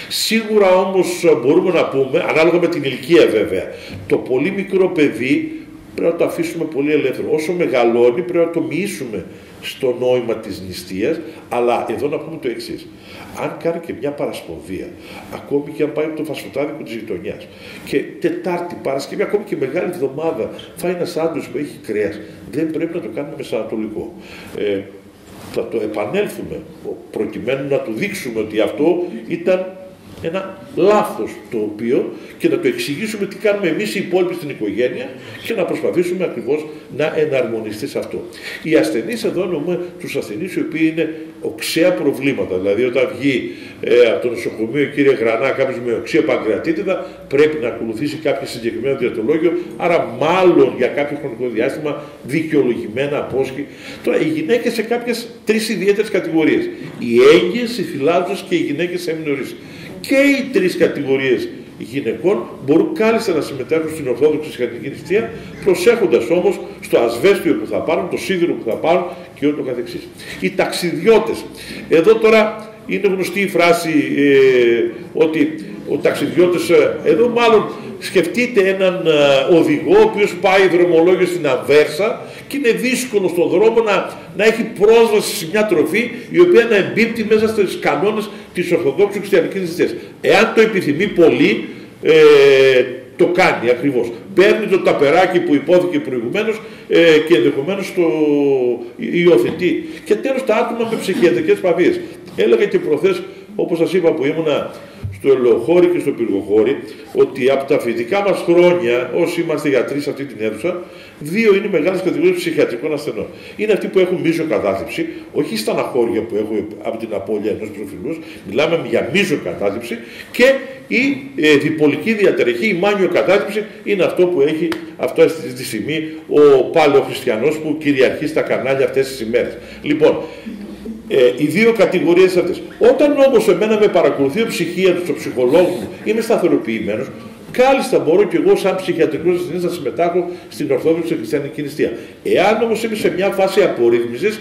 Σίγουρα όμως μπορούμε να πούμε, ανάλογα με την ηλικία βέβαια, το πολύ μικρό παιδί πρέπει να το αφήσουμε πολύ ελεύθερο. Όσο μεγαλώνει πρέπει να το μοιήσουμε στο νόημα της νηστείας, αλλά εδώ να πούμε το εξής. Αν κάνει και μια παρασπονδία, ακόμη και αν πάει από το φασφωτάδικο της γειτονιάς, και Τετάρτη, Παρασκευή, ακόμη και μεγάλη εβδομάδα, φάει ένα σάντουιτς που έχει κρέας, δεν πρέπει να το κάνουμε μεσανατολικό. Θα το επανέλθουμε, προκειμένου να του δείξουμε ότι αυτό ήταν ένα λάθος το οποίο και να το εξηγήσουμε τι κάνουμε εμείς οι υπόλοιποι στην οικογένεια και να προσπαθήσουμε ακριβώς να εναρμονιστεί σε αυτό. Οι ασθενείς εδώ εννοούμε τους ασθενείς οι οποίοι είναι οξέα προβλήματα. Δηλαδή, όταν βγει από το νοσοκομείο, κύριε Γρανά, κάποιος με οξέα παγκρατίτιδα, πρέπει να ακολουθήσει κάποιο συγκεκριμένο διατολόγιο, άρα μάλλον για κάποιο χρονικό διάστημα δικαιολογημένα απόσχει. Τώρα, οι γυναίκες σε κάποιες τρεις ιδιαίτερες κατηγορίες. Οι έγκυες, οι θυλάζουσες και οι γυναίκες έμεινορείς. Και οι τρεις κατηγορίες γυναικών μπορούν κάλλιστα να συμμετέχουν στην Ορθόδοξη Χριστιανική νηστεία, προσέχοντας όμως στο ασβέστιο που θα πάρουν, το σίδηρο που θα πάρουν και ούτω καθεξής. Οι ταξιδιώτες. Εδώ τώρα είναι γνωστή η φράση ότι ο ταξιδιώτες, εδώ μάλλον σκεφτείτε έναν οδηγό ο οποίος πάει δρομολόγιο στην Αβέρσα και είναι δύσκολο στον δρόμο να έχει πρόσβαση σε μια τροφή η οποία να εμπίπτει μέσα στους κανόνες της Ορθοδόξου Χριστιανικής νηστείας. Εάν το επιθυμεί πολύ, το κάνει ακριβώς. Παίρνει το ταπεράκι που υπόθηκε προηγουμένως και ενδεχομένως το υιοθετεί. Και τέλος τα άτομα με ψυχιατρικές παθίες. Έλεγα και προχθές, όπως σας είπα που ήμουνα στο Ελαιοχώρι και στο Πυργοχώρι, ότι από τα φοιτητικά μας χρόνια, όσοι είμαστε γιατροί σε αυτή την αίθουσα, δύο είναι μεγάλες κατηγορίες ψυχιατρικών ασθενών. Είναι αυτοί που έχουν μείζοκατάθλιψη, όχι στεναχώρια που έχω από την απώλεια ενός προφυλούς, μιλάμε για μείζοκατάθλιψη, και η διπολική διαταραχή, η μάνιοκατάθλιψη, είναι αυτό που έχει αυτή τη στιγμή ο παλαιοχριστιανός που κυριαρχεί στα κανάλια αυτές τις ημέρες. Λοιπόν, οι δύο κατηγορίες αυτές. Όταν όμως εμένα με παρακολουθεί ο ψυχίατρος, ο ψυχολόγος μου, είμαι σταθεροποιημένος, κάλλιστα μπορώ και εγώ σαν ψυχιατρικός ασθενής να συμμετάχω στην Ορθόδοξη Χριστιανική νηστεία. Εάν όμως είμαι σε μια φάση απορρίθμισης,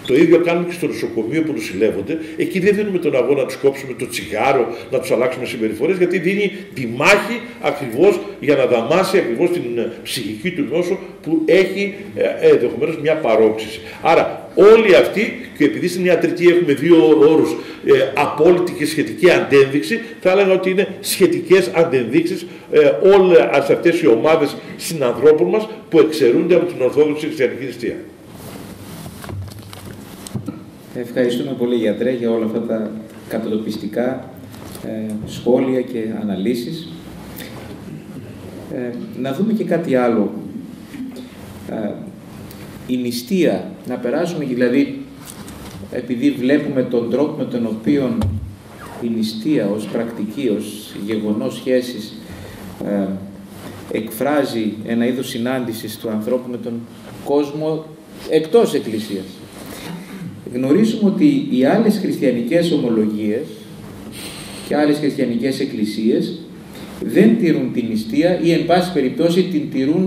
το ίδιο κάνουμε και στο νοσοκομείο που νοσηλεύονται, εκεί δεν δίνουμε τον αγώνα να τους κόψουμε το τσιγάρο, να τους αλλάξουμε συμπεριφορές, γιατί δίνει τη μάχη ακριβώς για να δαμάσει ακριβώς την ψυχική του νόσο που έχει ενδεχομένως μια παρόξηση. Άρα όλοι αυτοί, και επειδή στην ιατρική έχουμε δύο όρους, απόλυτη και σχετική αντένδειξη, θα έλεγα ότι είναι σχετικές αντενδείξεις όλες αυτές οι ομάδες συνανθρώπων μας που εξαιρούνται από την Ορθόδοξη Χριστιανική νηστεία. Ευχαριστούμε πολύ, γιατρέ, για όλα αυτά τα κατατοπιστικά σχόλια και αναλύσεις. Να δούμε και κάτι άλλο. Η νηστεία, να περάσουμε δηλαδή, επειδή βλέπουμε τον τρόπο με τον οποίο η νηστεία ως πρακτική, ως γεγονός σχέσης εκφράζει ένα είδος συνάντησης του ανθρώπου με τον κόσμο εκτός Εκκλησίας. Γνωρίζουμε ότι οι άλλες χριστιανικές ομολογίες και άλλες χριστιανικές εκκλησίες δεν τηρούν την νηστεία ή εν πάση περιπτώσει την τηρούν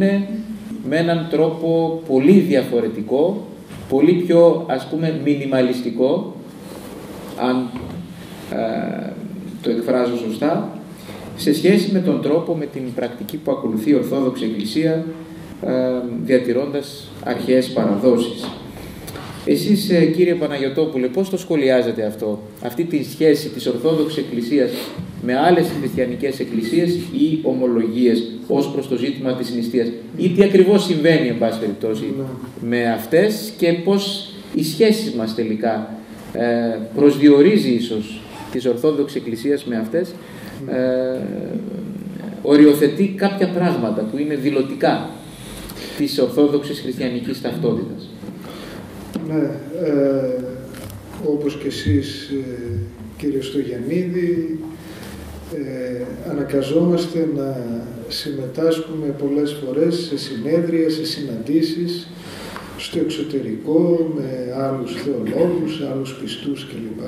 με έναν τρόπο πολύ διαφορετικό, πολύ πιο ας πούμε μινιμαλιστικό, αν το εκφράζω σωστά, σε σχέση με τον τρόπο, με την πρακτική που ακολουθεί η Ορθόδοξη Εκκλησία, διατηρώντας αρχαίες παραδόσεις. Εσείς, κύριε Παναγιωτόπουλε, πώς το σχολιάζετε αυτό, αυτή τη σχέση της Ορθόδοξης Εκκλησίας με άλλες χριστιανικές εκκλησίες ή ομολογίες ως προς το ζήτημα της νηστείας, ή τι ακριβώς συμβαίνει, εν πάση περιπτώσει, με αυτές και πώς η σχέση μας τελικά προσδιορίζει ίσως της Ορθόδοξης Εκκλησίας με αυτές, οριοθετεί κάποια πράγματα που είναι δηλωτικά της Ορθόδοξης Χριστιανικής ταυτότητας. Ναι, όπως και εσείς, κύριε Στογιαννίδη, αναγκαζόμαστε να συμμετάσχουμε πολλές φορές σε συνέδρια, σε συναντήσεις στο εξωτερικό με άλλους θεολόγους, άλλους πιστούς κλπ.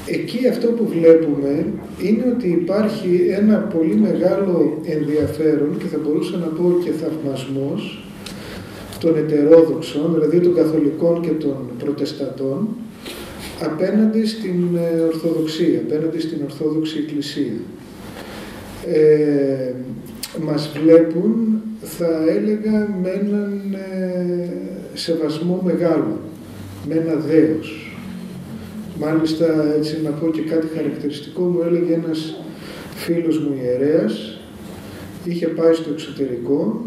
Εκεί αυτό που βλέπουμε είναι ότι υπάρχει ένα πολύ μεγάλο ενδιαφέρον και θα μπορούσα να πω και θαυμασμός των ετερόδοξων, δηλαδή των καθολικών και των προτεστατών, απέναντι στην Ορθοδοξία, απέναντι στην Ορθόδοξη Εκκλησία. Μας βλέπουν, θα έλεγα, με έναν σεβασμό μεγάλο, με ένα δέος. Μάλιστα, έτσι να πω και κάτι χαρακτηριστικό, μου έλεγε ένας φίλος μου ιερέας, είχε πάει στο εξωτερικό,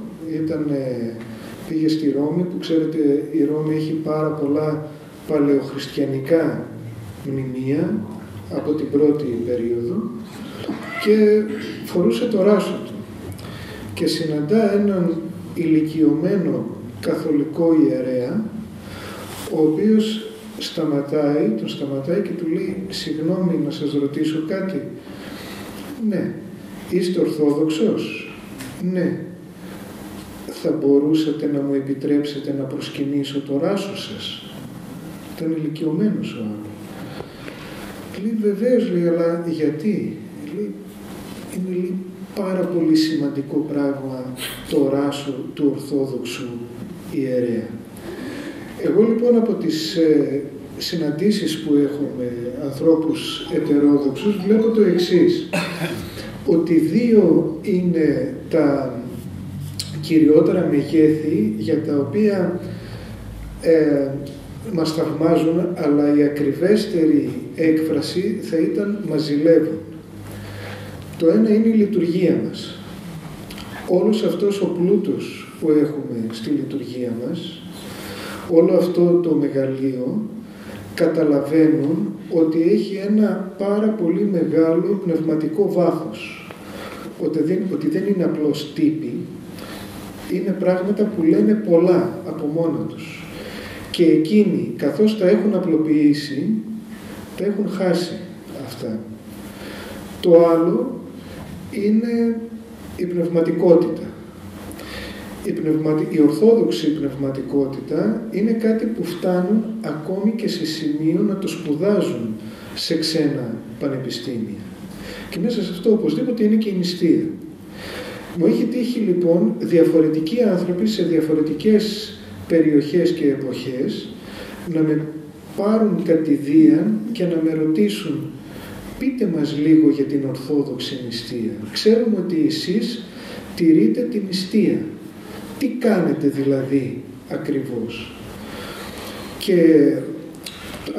πήγε στη Ρώμη, που ξέρετε η Ρώμη έχει πάρα πολλά παλαιοχριστιανικά μνημεία, από την πρώτη περίοδο και φορούσε το ράσο του και συναντά έναν ηλικιωμένο καθολικό ιερέα, ο οποίος τον σταματάει και του λέει «Συγγνώμη, να σας ρωτήσω κάτι?» «Ναι». «Είστε Ορθόδοξος?» «Ναι». «Θα μπορούσατε να μου επιτρέψετε να προσκυνήσω το ράσο σας?» Ήταν ηλικιωμένος ο άλλος. Λέει «Βεβαίως», λέει, «αλλά γιατί?» Λέει «Είναι πάρα πολύ σημαντικό πράγμα το ράσο του Ορθόδοξου ιερέα». Εγώ λοιπόν από τις συναντήσεις που έχω με ανθρώπους ετερόδοξους βλέπω το εξής, ότι δύο είναι τα κυριότερα μεγέθη για τα οποία μας θαυμάζουν, αλλά η ακριβέστερη έκφραση θα ήταν «μας ζηλεύουν». Το ένα είναι η λειτουργία μας. Όλος αυτός ο πλούτος που έχουμε στη λειτουργία μας, όλο αυτό το μεγαλείο, καταλαβαίνουν ότι έχει ένα πάρα πολύ μεγάλο πνευματικό βάθος. Ότι δεν είναι απλώς τύποι, είναι πράγματα που λένε πολλά από μόνα τους. Και εκείνοι, καθώς τα έχουν απλοποιήσει, τα έχουν χάσει αυτά. Το άλλο είναι η πνευματικότητα. Η ορθόδοξη πνευματικότητα είναι κάτι που φτάνουν ακόμη και σε σημείο να το σπουδάζουν σε ξένα πανεπιστήμια. Και μέσα σε αυτό οπωσδήποτε είναι και η νηστεία. Μου έχει τύχει λοιπόν διαφορετικοί άνθρωποι σε διαφορετικές περιοχές και εποχές να με πάρουν κατηδίαν και να με ρωτήσουν «Πείτε μας λίγο για την ορθόδοξη νηστεία. Ξέρουμε ότι εσείς τηρείτε την νηστεία. Τι κάνετε δηλαδή ακριβώς?» Και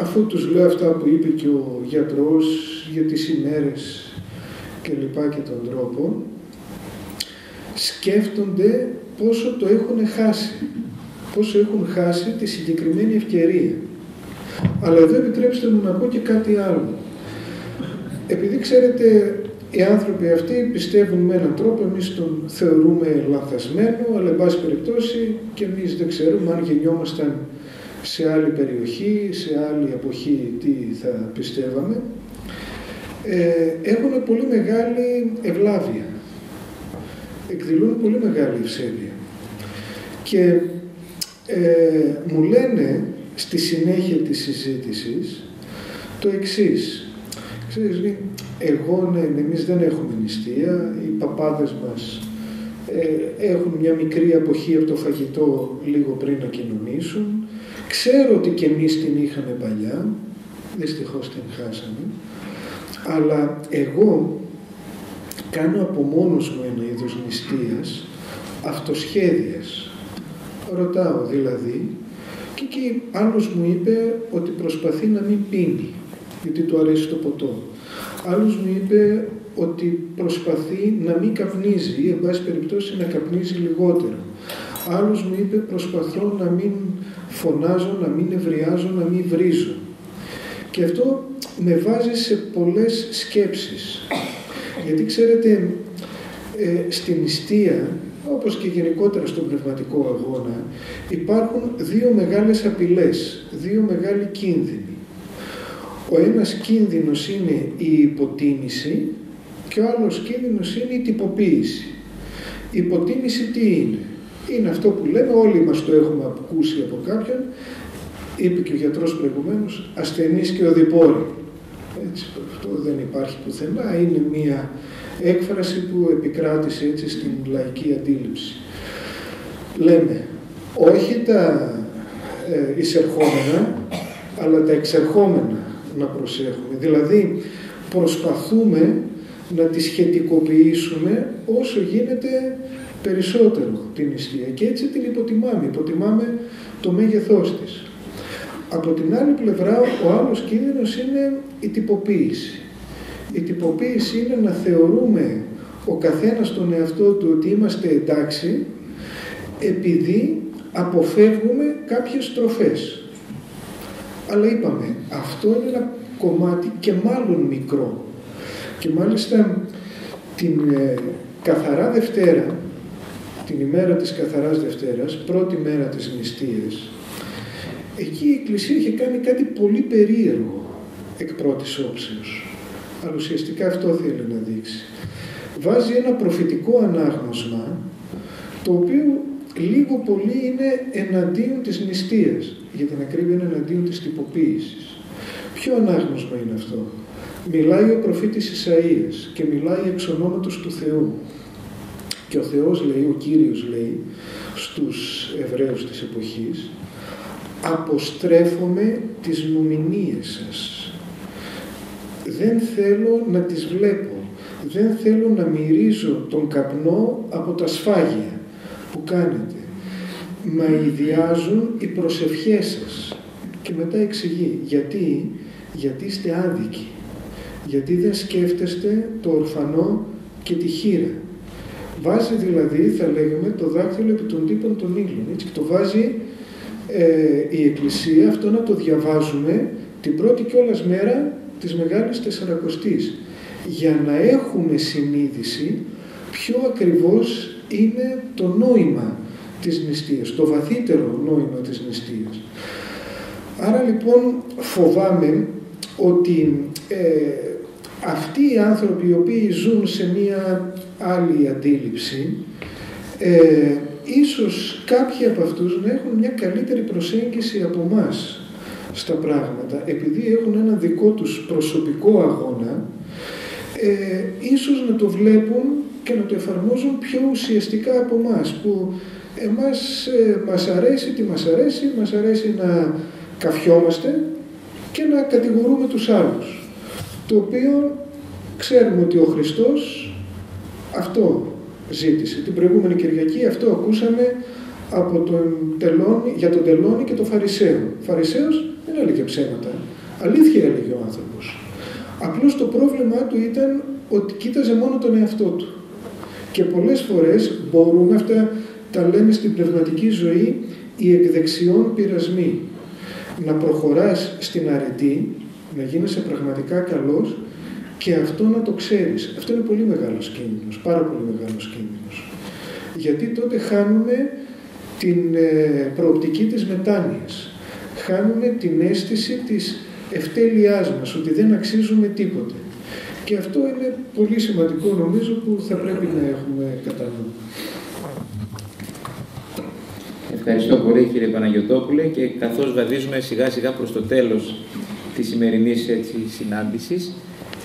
αφού τους λέω αυτά που είπε και ο γιατρός για τις ημέρες και λοιπά και τον τρόπο, σκέφτονται πόσο το έχουν χάσει. Πόσο έχουν χάσει τη συγκεκριμένη ευκαιρία. Αλλά εδώ επιτρέψτε μου να πω και κάτι άλλο. Επειδή ξέρετε, οι άνθρωποι αυτοί πιστεύουν με έναν τρόπο, εμείς τον θεωρούμε λανθασμένο, αλλά εν πάση περιπτώσει και εμείς δεν ξέρουμε αν γεννιόμασταν σε άλλη περιοχή, σε άλλη εποχή, τι θα πιστεύαμε. Έχουν πολύ μεγάλη ευλάβεια. Εκδηλούν πολύ μεγάλη ευσέβεια. Και μου λένε στη συνέχεια της συζήτησης το εξής. Ξέρεις, εμείς δεν έχουμε νηστεία, οι παπάδες μας έχουν μια μικρή αποχή από το φαγητό λίγο πριν να κοινωνήσουν. Ξέρω ότι και εμείς την είχαμε παλιά, δυστυχώς την χάσαμε, αλλά εγώ κάνω από μόνος μου ένα είδος νηστείας, αυτοσχέδιας. Ρωτάω δηλαδή, και εκεί άλλος μου είπε ότι προσπαθεί να μην πίνει, γιατί του αρέσει το ποτό. Άλλος μου είπε ότι προσπαθεί να μην καπνίζει ή εν πάση περιπτώσει να καπνίζει λιγότερο. Άλλος μου είπε προσπαθώ να μην φωνάζω, να μην ευριάζω, να μην βρίζω. Και αυτό με βάζει σε πολλές σκέψεις. Γιατί ξέρετε, στην νηστεία, όπως και γενικότερα στον πνευματικό αγώνα, υπάρχουν δύο μεγάλες απειλές, δύο μεγάλοι κίνδυνοι. Ο ένας κίνδυνος είναι η υποτίμηση και ο άλλος κίνδυνος είναι η τυποποίηση. Η υποτίμηση τι είναι? Είναι αυτό που λέμε, όλοι μας το έχουμε ακούσει από κάποιον, είπε και ο γιατρός προηγουμένως, ασθενής και οδηπόροι. Έτσι, αυτό δεν υπάρχει πουθενά, είναι μία έκφραση που επικράτησε έτσι στην λαϊκή αντίληψη. Λέμε, όχι τα εισερχόμενα, αλλά τα εξερχόμενα να προσέχουμε. Δηλαδή, προσπαθούμε να τη σχετικοποιήσουμε όσο γίνεται περισσότερο την νηστεία και έτσι την υποτιμάμε το μέγεθός της. Από την άλλη πλευρά, ο άλλος κίνδυνος είναι η τυποποίηση. Η τυποποίηση είναι να θεωρούμε ο καθένας τον εαυτό του ότι είμαστε εντάξει, επειδή αποφεύγουμε κάποιες στροφές. Αλλά είπαμε, αυτό είναι ένα κομμάτι και μάλλον μικρό. Και μάλιστα την Καθαρά Δευτέρα, την ημέρα της Καθαράς Δευτέρας, πρώτη μέρα της νηστείας, εκεί η Εκκλησία είχε κάνει κάτι πολύ περίεργο εκ πρώτης όψεως. Αλλά ουσιαστικά αυτό θέλει να δείξει. Βάζει ένα προφητικό ανάγνωσμα, το οποίο λίγο πολύ είναι εναντίον της νηστείας, για την ακρίβεια είναι εναντίον της τυποποίησης. Ποιο ανάγνωσμα είναι αυτό? Μιλάει ο προφήτης Ισαΐας και μιλάει εξ ονόματος του Θεού. Και ο Θεός λέει, ο Κύριος λέει στους Εβραίους της εποχής, αποστρέφομαι τις νουμηνίες σας. Δεν θέλω να τις βλέπω. Δεν θέλω να μυρίζω τον καπνό από τα σφάγια που κάνετε. Μα ιδιάζουν οι προσευχές σας. Και μετά εξηγεί, γιατί είστε άδικοι. Γιατί δεν σκέφτεστε το ορφανό και τη χήρα. Βάζει δηλαδή, θα λέγαμε, το δάκτυλο επί των τύπων των ήλων. Έτσι, και το βάζει η Εκκλησία, αυτό να το διαβάζουμε την πρώτη κιόλας μέρα της Μεγάλης Τεσσαρακοστής, για να έχουμε συνείδηση ποιο ακριβώς είναι το νόημα της νηστείας, το βαθύτερο νόημα της νηστείας. Άρα λοιπόν φοβάμαι ότι αυτοί οι άνθρωποι οι οποίοι ζουν σε μία άλλη αντίληψη, ίσως κάποιοι από αυτούς να έχουν μια καλύτερη προσέγγιση από μας στα πράγματα, επειδή έχουν ένα δικό τους προσωπικό αγώνα, ίσως να το βλέπουν και να το εφαρμόζουν πιο ουσιαστικά από μας, που μας αρέσει τι μας αρέσει να καφιόμαστε και να κατηγορούμε τους άλλους, το οποίο ξέρουμε ότι ο Χριστός αυτό ζήτησε. Την προηγούμενη Κυριακή αυτό ακούσαμε από για τον τελώνη και τον Φαρισαίο. Ο Φαρισαίος δεν έλεγε ψέματα, αλήθεια έλεγε ο άνθρωπος. Απλώς το πρόβλημά του ήταν ότι κοίταζε μόνο τον εαυτό του. Και πολλές φορές μπορούμε, αυτά τα λέμε στην πνευματική ζωή, οι εκδεξιών πειρασμοί. Να προχωράς στην αρετή, να γίνεσαι πραγματικά καλός και αυτό να το ξέρεις. Αυτό είναι πολύ μεγάλος κίνδυνος, πάρα πολύ μεγάλος κίνδυνος. Γιατί τότε χάνουμε την προοπτική της μετάνοιας. Χάνουμε την αίσθηση της ευτέλειάς μας, ότι δεν αξίζουμε τίποτε. Και αυτό είναι πολύ σημαντικό νομίζω που θα πρέπει να έχουμε κατά νου. Ευχαριστώ πολύ κύριε Παναγιωτόπουλε, και καθώς βαδίζουμε σιγά σιγά προς το τέλος της σημερινής συνάντησης,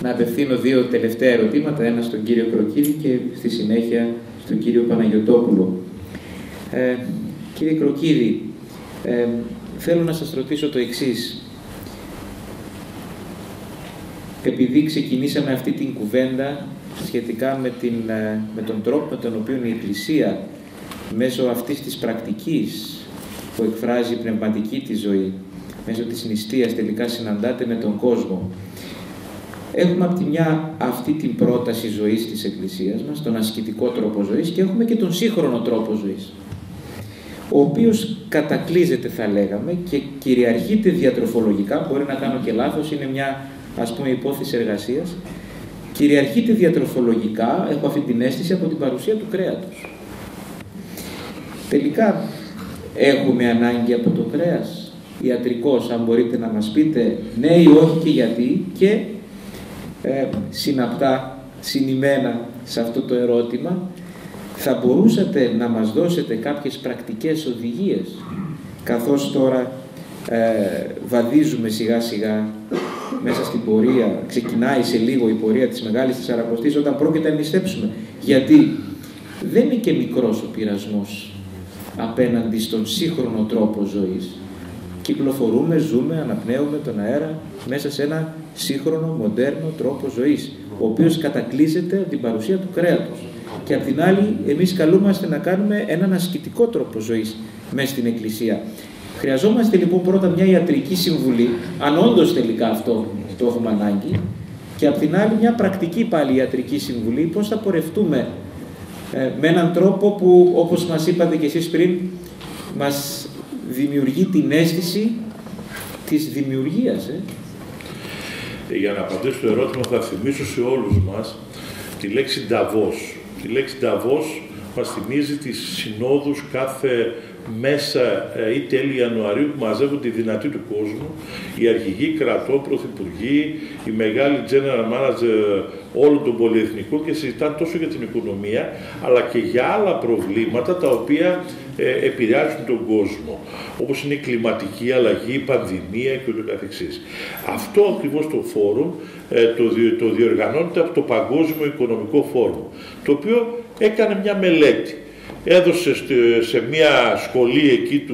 να απευθύνω δύο τελευταία ερωτήματα, ένα στον κύριο Κροκίδη και στη συνέχεια στον κύριο Παναγιωτόπουλο. Κύριε Κροκίδη, θέλω να σας ρωτήσω το εξής. Επειδή ξεκινήσαμε αυτή την κουβέντα σχετικά με τον τρόπο με τον οποίο η Εκκλησία μέσω αυτής της πρακτικής που εκφράζει η πνευματική της ζωή, μέσω της νηστείας τελικά συναντάται με τον κόσμο, έχουμε από τη μια αυτή την πρόταση ζωής της Εκκλησίας μας, τον ασκητικό τρόπο ζωής, και έχουμε και τον σύγχρονο τρόπο ζωής, ο οποίος κατακλείζεται, θα λέγαμε, και κυριαρχείται διατροφολογικά, μπορεί να κάνω και λάθος, είναι μια υπόθεση εργασίας, κυριαρχείται διατροφολογικά, έχω αυτή την αίσθηση, από την παρουσία του κρέατος. Τελικά έχουμε ανάγκη από το κρέας, ιατρικός, αν μπορείτε να μας πείτε ναι ή όχι και γιατί, και συναπτά, συνημένα σε αυτό το ερώτημα, θα μπορούσατε να μας δώσετε κάποιες πρακτικές οδηγίες, καθώς τώρα βαδίζουμε σιγά σιγά μέσα στην πορεία, ξεκινάει σε λίγο η πορεία της Μεγάλης Τεσσαρακοστής, όταν πρόκειται να νηστέψουμε. Γιατί δεν είναι και μικρός ο πειρασμός απέναντι στον σύγχρονο τρόπο ζωής. Κυκλοφορούμε, ζούμε, αναπνέουμε τον αέρα μέσα σε ένα σύγχρονο, μοντέρνο τρόπο ζωής, ο οποίος κατακλείζεται από την παρουσία του κρέατος. Και απ' την άλλη, εμείς καλούμαστε να κάνουμε έναν ασκητικό τρόπο ζωής μέσα στην Εκκλησία. Χρειαζόμαστε λοιπόν πρώτα μια ιατρική συμβουλή, αν όντως τελικά αυτό το έχουμε ανάγκη, και απ' την άλλη μια πρακτική πάλι ιατρική συμβουλή, πώς θα πορευτούμε με έναν τρόπο που, όπως μας είπατε και εσείς πριν, μας δημιουργεί την αίσθηση της δημιουργίας. Για να απαντήσω στο ερώτημα, θα θυμίσω σε όλους μας τη λέξη Νταβός. Η λέξη Νταβός μας θυμίζει τις συνόδους κάθε μέσα ή τέλη Ιανουαρίου που μαζεύονται οι δυνατοί του κόσμου, οι αρχηγοί κρατών, πρωθυπουργοί, οι μεγάλοι general manager όλων των πολυεθνικών και συζητάνε τόσο για την οικονομία αλλά και για άλλα προβλήματα τα οποία επηρεάζουν τον κόσμο, όπως είναι η κλιματική αλλαγή, η πανδημία και ούτω καθεξής. Αυτό ακριβώς το φόρουμ το διοργανώνεται από το Παγκόσμιο Οικονομικό Φόρουμ, το οποίο έκανε μια μελέτη. Έδωσε σε μια σχολή εκεί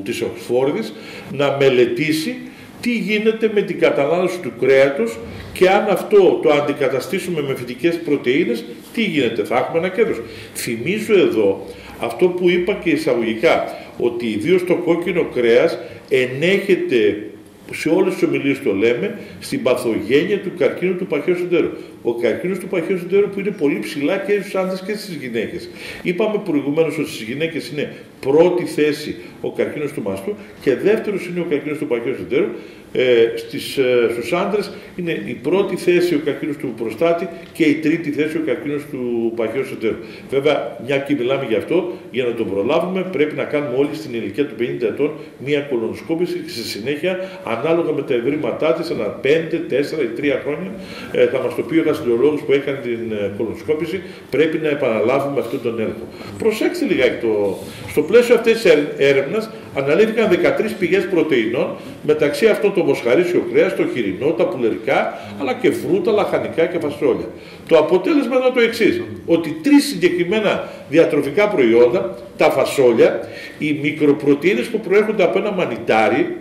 της Οξφόρδης να μελετήσει τι γίνεται με την κατανάλωση του κρέατος και αν αυτό το αντικαταστήσουμε με φυτικές πρωτεΐνες, τι γίνεται, θα έχουμε ένα κέρδος. Θυμίζω εδώ αυτό που είπα και εισαγωγικά, ότι ιδίως το κόκκινο κρέας ενέχεται, σε όλες τις ομιλίες το λέμε, στην παθογένεια του καρκίνου του παχαίου εντέρου. Ο καρκίνος του παχαίου εντέρου που είναι πολύ ψηλά και στους άντρες και στις γυναίκες. Είπαμε προηγουμένως ότι στις γυναίκες είναι πρώτη θέση ο καρκίνος του μαστού και δεύτερος είναι ο καρκίνος του παχαίου εντέρου. Στους άντρες είναι η πρώτη θέση ο καρκίνος του προστάτη και η τρίτη θέση ο καρκίνος του παχαίου εντέρου. Βέβαια, μια και μιλάμε γι' αυτό, για να τον προλάβουμε πρέπει να κάνουμε όλοι στην ηλικία του 50 ετών μια κολονοσκόπηση και στη συνέχεια, ανάλογα με τα ευρήματά της, ανά 5, 4 ή 3 χρόνια, θα μας το πει ο γαστρολόγος που έκανε την κολονοσκόπηση, πρέπει να επαναλάβουμε αυτόν τον έλεγχο. Προσέξτε λιγάκι, στο πλαίσιο αυτής της έρευνας αναλύθηκαν 13 πηγές πρωτεϊνών, μεταξύ αυτών το μοσχαρίσιο κρέας, το χοιρινό, τα πουλερικά, αλλά και φρούτα, λαχανικά και φασόλια. Το αποτέλεσμα είναι το εξής, ότι 3 συγκεκριμένα διατροφικά προϊόντα, τα φασόλια, οι μικροπρωτεΐνες που προέρχονται από ένα μανιτάρι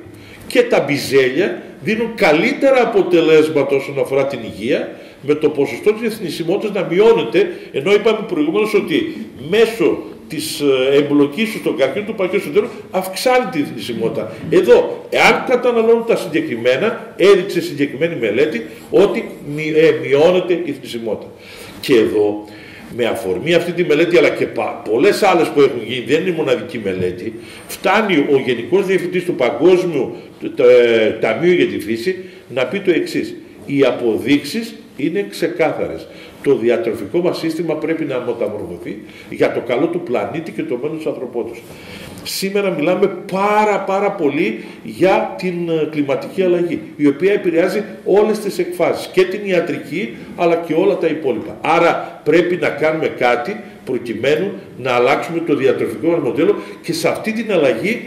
και τα μπιζέλια δίνουν καλύτερα αποτελέσματα όσον αφορά την υγεία, με το ποσοστό της θνησιμότητας να μειώνεται, ενώ είπαμε προηγουμένως ότι μέσω της εμπλοκής του στον καρκίνο του παχαίου εντέρου αυξάνει τη θνησιμότητα. Εδώ, εάν καταναλώνουν τα συγκεκριμένα, έδειξε συγκεκριμένη μελέτη ότι μειώνεται η θνησιμότητα. Και εδώ, με αφορμή αυτή τη μελέτη, αλλά και πολλές άλλες που έχουν γίνει, δεν είναι μοναδική μελέτη, φτάνει ο Γενικός Διευθυντής του Παγκόσμιου Ταμείου για τη Φύση να πει το εξής: οι αποδείξεις είναι ξεκάθαρες. Το διατροφικό μας σύστημα πρέπει να μεταμορφωθεί για το καλό του πλανήτη και το μέλλον της ανθρωπότητας. Σήμερα μιλάμε πάρα πολύ για την κλιματική αλλαγή, η οποία επηρεάζει όλες τις εκφάσεις, και την ιατρική αλλά και όλα τα υπόλοιπα. Άρα πρέπει να κάνουμε κάτι προκειμένου να αλλάξουμε το διατροφικό μας μοντέλο, και σε αυτή την αλλαγή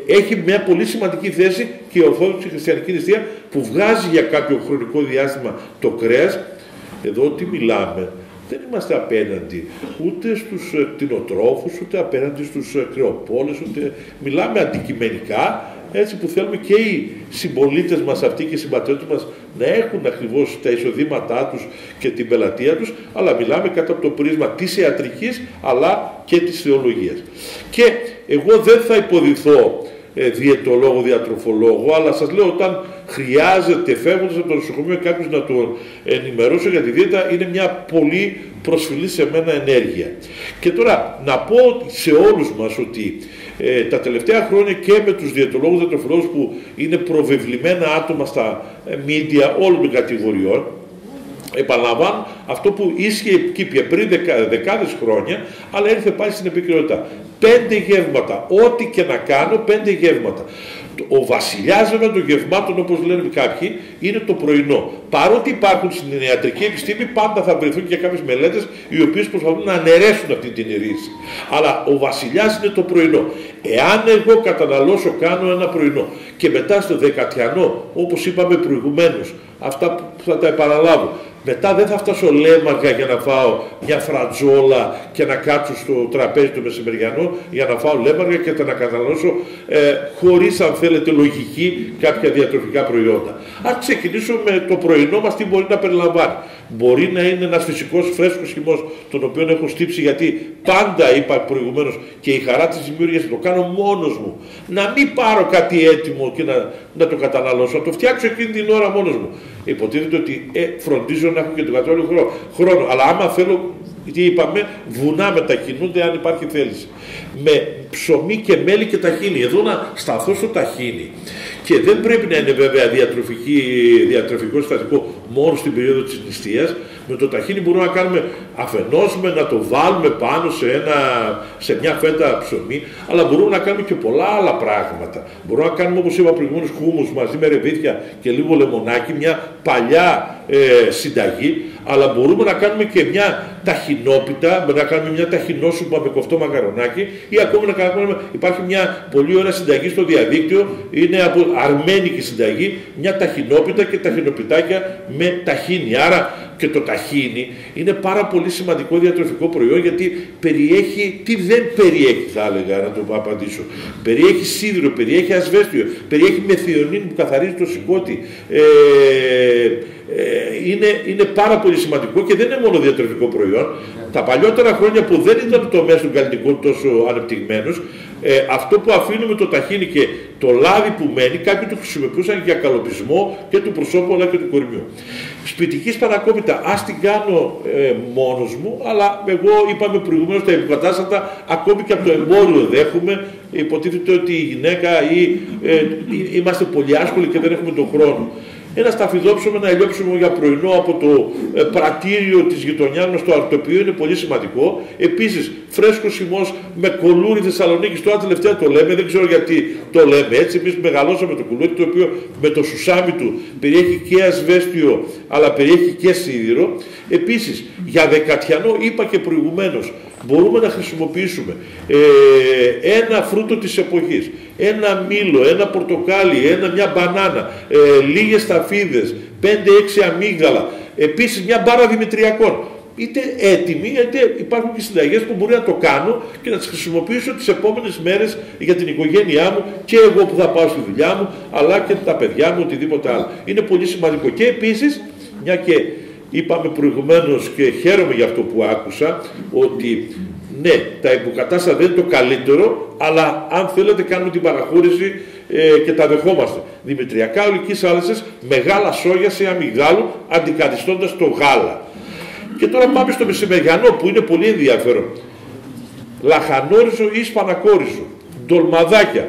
έχει μια πολύ σημαντική θέση και η Ορθόδοξη Χριστιανική Νηστεία, που βγάζει για κάποιο χρονικό διάστημα το κρέας. Εδώ τι μιλάμε? Δεν είμαστε απέναντι ούτε στους κτηνοτρόφους, ούτε απέναντι στους κρεοπόλες, ούτε μιλάμε αντικειμενικά, έτσι που θέλουμε και οι συμπολίτες μας αυτοί και οι συμπατριώτες μας να έχουν ακριβώς τα εισοδήματά τους και την πελατεία τους, αλλά μιλάμε κάτω από το πρίσμα της ιατρικής αλλά και της θεολογίας. Και εγώ δεν θα υποδηθώ διαιτολόγο, διατροφολόγο, αλλά σας λέω, όταν χρειάζεται φεύγοντας από το νοσοκομείο κάποιος να τον ενημερώσω για τη δίαιτα, είναι μια πολύ προσφυλή σε μένα ενέργεια. Και τώρα να πω σε όλους μας ότι τα τελευταία χρόνια και με τους διαιτολόγους, διατροφολόγους που είναι προβεβλημένα άτομα στα media όλων των κατηγοριών, επαναλαμβάνω αυτό που ίσχυε και πριν δεκάδες χρόνια, αλλά ήρθε πάλι στην επικαιρότητα. 5 γεύματα, ό,τι και να κάνω, 5 γεύματα. Ο βασιλιάς των γευμάτων, όπως λένε κάποιοι, είναι το πρωινό. Παρότι υπάρχουν στην ιατρική επιστήμη, πάντα θα βρεθούν και κάποιες μελέτες οι οποίες προσπαθούν να αναιρέσουν αυτή την ρίση. Αλλά ο βασιλιάς είναι το πρωινό. Εάν εγώ καταναλώσω, κάνω ένα πρωινό και μετά στο δεκατιανό, όπως είπαμε προηγουμένως, αυτά που θα τα επαναλάβω, μετά δεν θα φτάσω λέμαργα για να φάω μια φρατζόλα και να κάτσω στο τραπέζι το μεσημεριανό για να φάω λέμαργα και να καταναλώσω χωρίς, αν θέλετε, λογική κάποια διατροφικά προϊόντα. Αν ξεκινήσω με το πρωινό μας, τι μπορεί να περιλαμβάνει? Μπορεί να είναι ένας φυσικός φρέσκος χυμός, τον οποίο έχω στύψει, γιατί πάντα είπα προηγουμένως, και η χαρά της δημιουργίας το κάνω μόνος μου. Να μην πάρω κάτι έτοιμο και να το καταναλώσω, να το φτιάξω εκείνη την ώρα μόνος μου. Υποτίθεται ότι φροντίζω να έχω και τον κατάλληλο χρόνο. Αλλά άμα θέλω γιατί είπαμε βουνά μετακινούνται αν υπάρχει θέληση. Με ψωμί και μέλι και ταχίνι. Εδώ να σταθώ στο ταχίνι. Και δεν πρέπει να είναι βέβαια διατροφικό συστατικό μόνο στην περίοδο της νηστείας. Με το ταχίνι μπορούμε να κάνουμε αφενός να το βάλουμε πάνω σε μια φέτα ψωμί, αλλά μπορούμε να κάνουμε και πολλά άλλα πράγματα. Μπορούμε να κάνουμε, όπως είπα προηγουμένως, χούμους μαζί με ρεβίθια και λίγο λεμονάκι, μια παλιά συνταγή, αλλά μπορούμε να κάνουμε και μια ταχινόπιτα, να κάνουμε μια ταχινόσουπα με κοφτό μακαρονάκι, ή ακόμη να κάνουμε, υπάρχει μια πολύ ωραία συνταγή στο διαδίκτυο, είναι από αρμένικη συνταγή, μια ταχινόπιτα και ταχινοπιτάκια με ταχίνι. Άρα και το ταχίνι είναι πάρα πολύ σημαντικό διατροφικό προϊόν, γιατί περιέχει, τι δεν περιέχει θα έλεγα, να το απαντήσω. Περιέχει σίδηρο, περιέχει ασβέστιο, περιέχει μεθιονίνη που καθαρίζει το σηκώτη. Είναι πάρα πολύ σημαντικό και δεν είναι μόνο διατροφικό προϊόν. Τα παλιότερα χρόνια που δεν ήταν το μέσο του καλλιτικού τόσο ανεπτυγμένος, αυτό που αφήνουμε το ταχίνι και το λάδι που μένει, κάποιοι το χρησιμοποιούσαν για καλοπισμό και του προσώπου αλλά και του κορμιού. Σπιτική σπανακόπιτα, ας την κάνω μόνος μου, αλλά εγώ είπαμε προηγουμένως τα υποκατάστατα ακόμη και από το εμπόριο δέχομαι. Υποτίθεται ότι η γυναίκα ή είμαστε πολύ άσχολοι και δεν έχουμε τον χρόνο. Ένα σταφυδόψωμο, ένα ελιόψωμο για πρωινό από το πρατήριο της γειτονιάς μας, το αρτοπείο, είναι πολύ σημαντικό. Επίσης, φρέσκος χυμός με κουλούρι Θεσσαλονίκης, τώρα τελευταία το λέμε, δεν ξέρω γιατί το λέμε έτσι. Εμείς μεγαλώσαμε το κουλούρι, το οποίο με το σουσάμι του περιέχει και ασβέστιο, αλλά περιέχει και σίδηρο. Επίσης, για δεκατιανό, είπα και προηγουμένως, μπορούμε να χρησιμοποιήσουμε ένα φρούτο της εποχής, ένα μήλο, ένα πορτοκάλι, μια μπανάνα, λίγες σταφίδες, 5-6 αμύγδαλα, επίσης μια μπάρα δημητριακών. Είτε έτοιμη, είτε υπάρχουν και συνταγές που μπορεί να το κάνω και να τις χρησιμοποιήσω τις επόμενες μέρες για την οικογένειά μου και εγώ που θα πάω στη δουλειά μου, αλλά και τα παιδιά μου, οτιδήποτε άλλο. Είναι πολύ σημαντικό. Και επίσης, μια και είπαμε προηγουμένως και χαίρομαι για αυτό που άκουσα, ότι ναι, τα υποκατάστατα δεν είναι το καλύτερο, αλλά αν θέλετε κάνουμε την παραχώρηση και τα δεχόμαστε. Δημητριακά ολικής άλυσης, μεγάλα σόγια σε αμυγδάλου, αντικαθιστώντας το γάλα. Και τώρα πάμε στο μεσημεριανό που είναι πολύ ενδιαφέρον. Λαχανόριζο ή σπανακόριζο, ντολμαδάκια.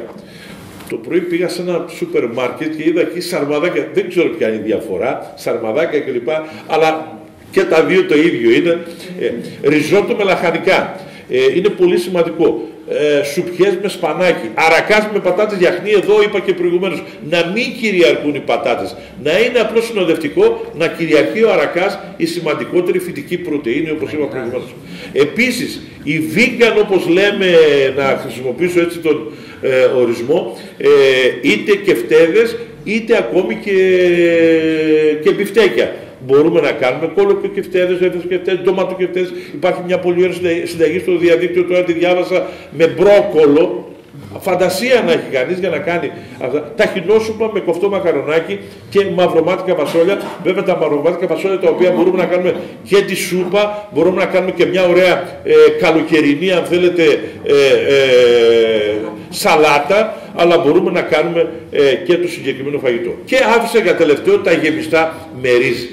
Το πρωί πήγα σε ένα σούπερ μάρκετ και είδα εκεί σαρμαδάκια, δεν ξέρω ποια είναι η διαφορά, σαρμαδάκια κλπ. Αλλά και τα δύο το ίδιο είναι. Ριζότο με λαχανικά. Είναι πολύ σημαντικό. Σουπιές με σπανάκι. Αρακάς με πατάτες γιαχνί, εδώ είπα και προηγουμένως. Να μην κυριαρχούν οι πατάτες. Να είναι απλώς συνοδευτικό, να κυριαρχεί ο αρακάς, η σημαντικότερη φυτική πρωτεΐνη, όπως είπα προηγουμένως. Επίσης, η vegan, όπως λέμε, να χρησιμοποιήσω έτσι τον ορισμό, είτε κεφτέδες, είτε ακόμη και μπιφτέκια. Μπορούμε να κάνουμε κολοκεφτέδες, κεφτέδες, ντοματοκεφτέδες. Υπάρχει μια πολύ ωραία συνταγή στο διαδίκτυο, τώρα τη διάβασα, με μπρόκολο. Φαντασία να έχει κανείς για να κάνει αυτά. Ταχινόσουπα με κοφτό μακαρονάκι και μαυρομάτικα φασόλια. Βέβαια τα μαυρομάτικα φασόλια τα οποία μπορούμε να κάνουμε και τη σούπα, μπορούμε να κάνουμε και μια ωραία καλοκαιρινή, αν θέλετε, σαλάτα, αλλά μπορούμε να κάνουμε και το συγκεκριμένο φαγητό. Και άφησα για τελευταίο τα γεμιστά με ρύζι.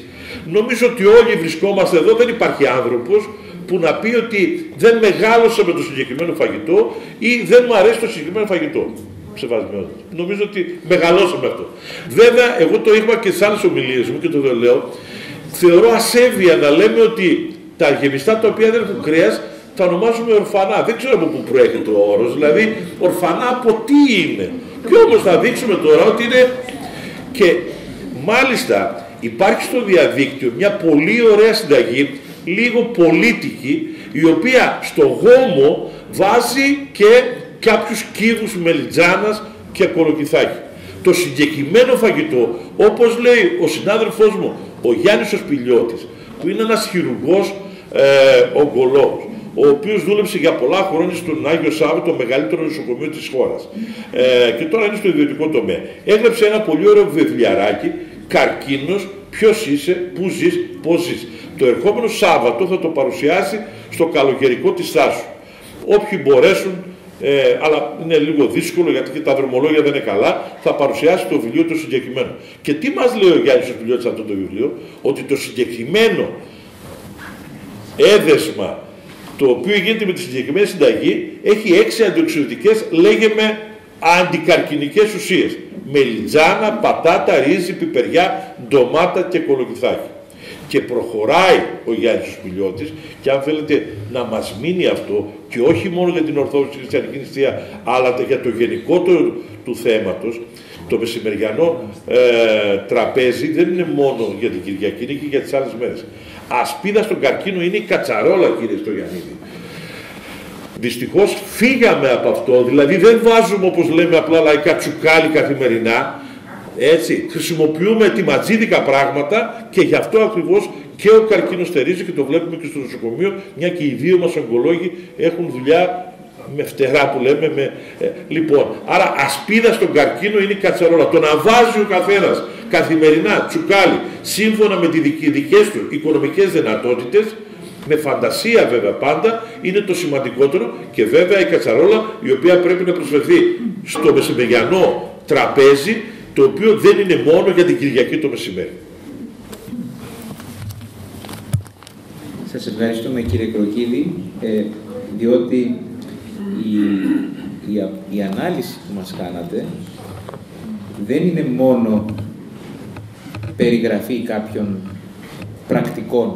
Νομίζω ότι όλοι βρισκόμαστε εδώ, δεν υπάρχει άνθρωπος που να πει ότι δεν μεγάλωσα με το συγκεκριμένο φαγητό ή δεν μου αρέσει το συγκεκριμένο φαγητό. Σεβασμιότητα. Νομίζω ότι μεγαλώσαμε αυτό. Βέβαια, εγώ το είπα και στις άλλες ομιλίες μου και το λέω, θεωρώ ασέβεια να λέμε ότι τα γεμιστά τα οποία δεν έχουν κρέας τα ονομάζουμε ορφανά. Δεν ξέρω από πού προέρχεται ο όρος, δηλαδή ορφανά από τι είναι. Και όμως θα δείξουμε τώρα ότι είναι. Και μάλιστα υπάρχει στο διαδίκτυο μια πολύ ωραία συνταγή, λίγο πολίτικη, η οποία στο γόμο βάζει και κάποιους κύβους μελιτζάνας και κολοκυθάκι. Το συγκεκριμένο φαγητό, όπως λέει ο συνάδελφός μου, ο Γιάννης ο Σπηλιώτης, που είναι ένας χειρουργός ογκολόγος, ο οποίος δούλεψε για πολλά χρόνια στον Άγιο Σάββατο, το μεγαλύτερο νοσοκομείο της χώρας. Και τώρα είναι στο ιδιωτικό τομέα. Έγραψε ένα πολύ ωραίο βιβλιαράκι, «Καρκίνος, ποιος είσαι, πού ζεις, πώς ζεις». Το ερχόμενο Σάββατο θα το παρουσιάσει στο καλοκαιρικό της Θάσου. Όποιοι μπορέσουν, αλλά είναι λίγο δύσκολο γιατί και τα δρομολόγια δεν είναι καλά, θα παρουσιάσει το βιβλίο το συγκεκριμένο. Και τι μας λέει ο Γιάννης ο Σπηλιώτης αυτό το βιβλίο, ότι το συγκεκριμένο έδεσμα το οποίο γίνεται με τη συγκεκριμένη συνταγή έχει 6 αντιοξυδοτικές, λέγεμε αντικαρκινικές ουσίες. Μελιτζάνα, πατάτα, ρύζι, πιπεριά, ντομάτα και κολοκυθάκι. Και προχωράει ο Γιάννης Σπηλιώτης, και αν θέλετε να μας μείνει αυτό, και όχι μόνο για την Ορθόδοξη Χριστιανική Νηστεία, αλλά για το γενικότερο του θέματος, το μεσημεριανό τραπέζι δεν είναι μόνο για την Κυριακή, είναι και για τις άλλες μέρες. Ασπίδα στον καρκίνο είναι η κατσαρόλα, κύριε Στογιαννίδη. Δυστυχώς φύγαμε από αυτό, δηλαδή δεν βάζουμε, όπως λέμε απλά λαϊκά, τσουκάλι καθημερινά, έτσι, χρησιμοποιούμε ετοιματζίδικα πράγματα, και γι' αυτό ακριβώς και ο καρκίνος στερίζει, και το βλέπουμε και στο νοσοκομείο, μια και οι δύο μας ογκολόγοι έχουν δουλειά με φτερά που λέμε. Λοιπόν, άρα ασπίδα στον καρκίνο είναι η κατσαρόλα. Το να βάζει ο καθένας καθημερινά τσουκάλι, σύμφωνα με τις δικές του οικονομικές δυνατότητες, με φαντασία βέβαια πάντα, είναι το σημαντικότερο, και βέβαια η κατσαρόλα, η οποία πρέπει να προσφερθεί στο μεσημεριανό τραπέζι, το οποίο δεν είναι μόνο για την Κυριακή το μεσημέρι. Σας ευχαριστούμε, κύριε Κροκίδη, διότι η ανάλυση που μας κάνατε δεν είναι μόνο περιγραφή κάποιων πρακτικών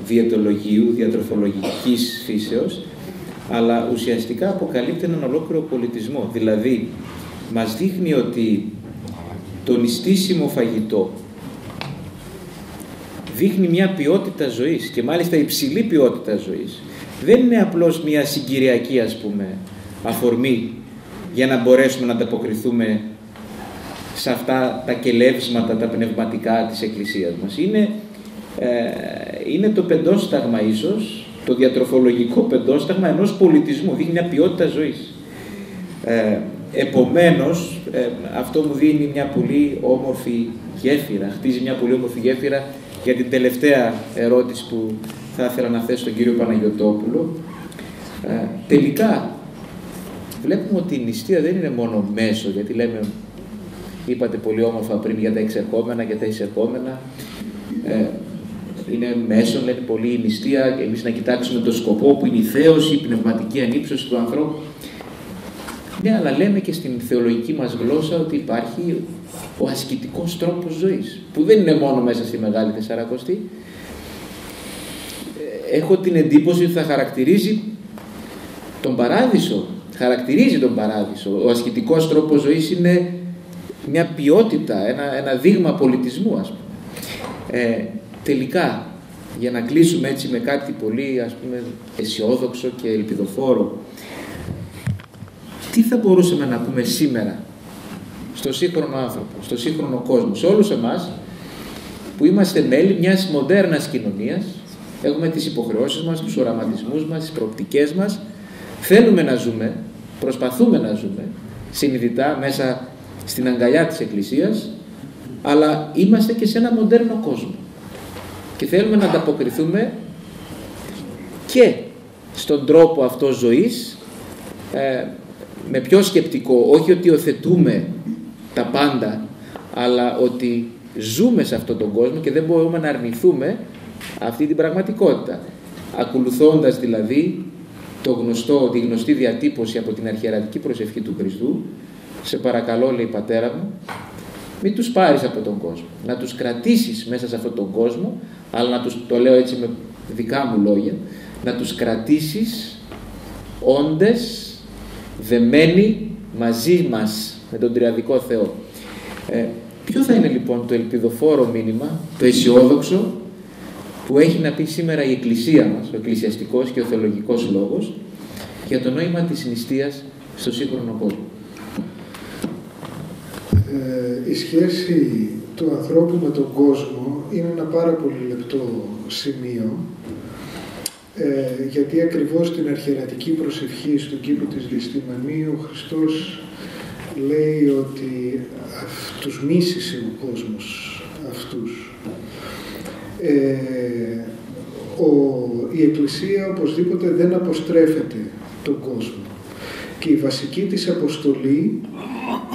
διαιτολογίου, διατροφολογικής φύσεως, αλλά ουσιαστικά αποκαλύπτει έναν ολόκληρο πολιτισμό. Δηλαδή, μας δείχνει ότι το νηστίσιμο φαγητό δείχνει μια ποιότητα ζωής, και μάλιστα υψηλή ποιότητα ζωής. Δεν είναι απλώς μια συγκυριακή, ας πούμε, αφορμή για να μπορέσουμε να ανταποκριθούμε σε αυτά τα κελεύσματα, τα πνευματικά της Εκκλησίας μας. Είναι το πεντόσταγμα ίσως, το διατροφολογικό πεντόσταγμα ενός πολιτισμού. Δείχνει μια ποιότητα ζωής. Επομένως, αυτό μου δίνει μια πολύ όμορφη γέφυρα, χτίζει μια πολύ όμορφη γέφυρα για την τελευταία ερώτηση που θα ήθελα να θέσω στον κύριο Παναγιωτόπουλο. Τελικά, βλέπουμε ότι η νηστεία δεν είναι μόνο μέσο, γιατί λέμε, είπατε πολύ όμορφα πριν για τα εξερχόμενα και τα εισερχόμενα, είναι μέσο, λένε πολύ η νηστεία, εμείς να κοιτάξουμε το σκοπό που είναι η θέωση, η πνευματική ανύψωση του ανθρώπου. Ναι, αλλά λέμε και στην θεολογική μας γλώσσα ότι υπάρχει ο ασκητικός τρόπος ζωής, που δεν είναι μόνο μέσα στη Μεγάλη Τεσσαρακοστή. Έχω την εντύπωση ότι θα χαρακτηρίζει τον παράδεισο. Χαρακτηρίζει τον παράδεισο. Ο ασκητικός τρόπος ζωής είναι μια ποιότητα, ένα δείγμα πολιτισμού, ας πούμε. Τελικά, για να κλείσουμε έτσι με κάτι πολύ, ας πούμε, αισιόδοξο και ελπιδοφόρο, τι θα μπορούσαμε να πούμε σήμερα στο σύγχρονο άνθρωπο, στο σύγχρονο κόσμο, σε όλους εμάς που είμαστε μέλη μιας μοντέρνας κοινωνίας, έχουμε τις υποχρεώσεις μας, τους οραματισμούς μας, τις προοπτικές μας, θέλουμε να ζούμε, προσπαθούμε να ζούμε συνειδητά μέσα στην αγκαλιά της Εκκλησίας, αλλά είμαστε και σε ένα μοντέρνο κόσμο και θέλουμε να ανταποκριθούμε και στον τρόπο αυτό ζωής, με πιο σκεπτικό, όχι ότι υιοθετούμε τα πάντα, αλλά ότι ζούμε σε αυτόν τον κόσμο και δεν μπορούμε να αρνηθούμε αυτή την πραγματικότητα. Ακολουθώντας δηλαδή τη γνωστή διατύπωση από την αρχιερατική προσευχή του Χριστού, σε παρακαλώ, λέει, Πατέρα μου, μην τους πάρεις από τον κόσμο, να τους κρατήσεις μέσα σε αυτόν τον κόσμο, αλλά το λέω έτσι με δικά μου λόγια, να τους κρατήσεις όντες δεμένοι μαζί μας με τον Τριαδικό Θεό. Ποιο θα είναι λοιπόν το ελπιδοφόρο μήνυμα, το αισιόδοξο, που έχει να πει σήμερα η Εκκλησία μας, ο εκκλησιαστικός και ο θεολογικός λόγος, για το νόημα της νηστείας στο σύγχρονο κόσμο? Η σχέση του ανθρώπου με τον κόσμο είναι ένα πάρα πολύ λεπτό σημείο, γιατί ακριβώς στην αρχιερατική προσευχή στον κήπο της Γεστημανή ο Χριστός λέει ότι τους μίσησε ο κόσμος αυτούς. Η Εκκλησία οπωσδήποτε δεν αποστρέφεται τον κόσμο και η βασική της αποστολή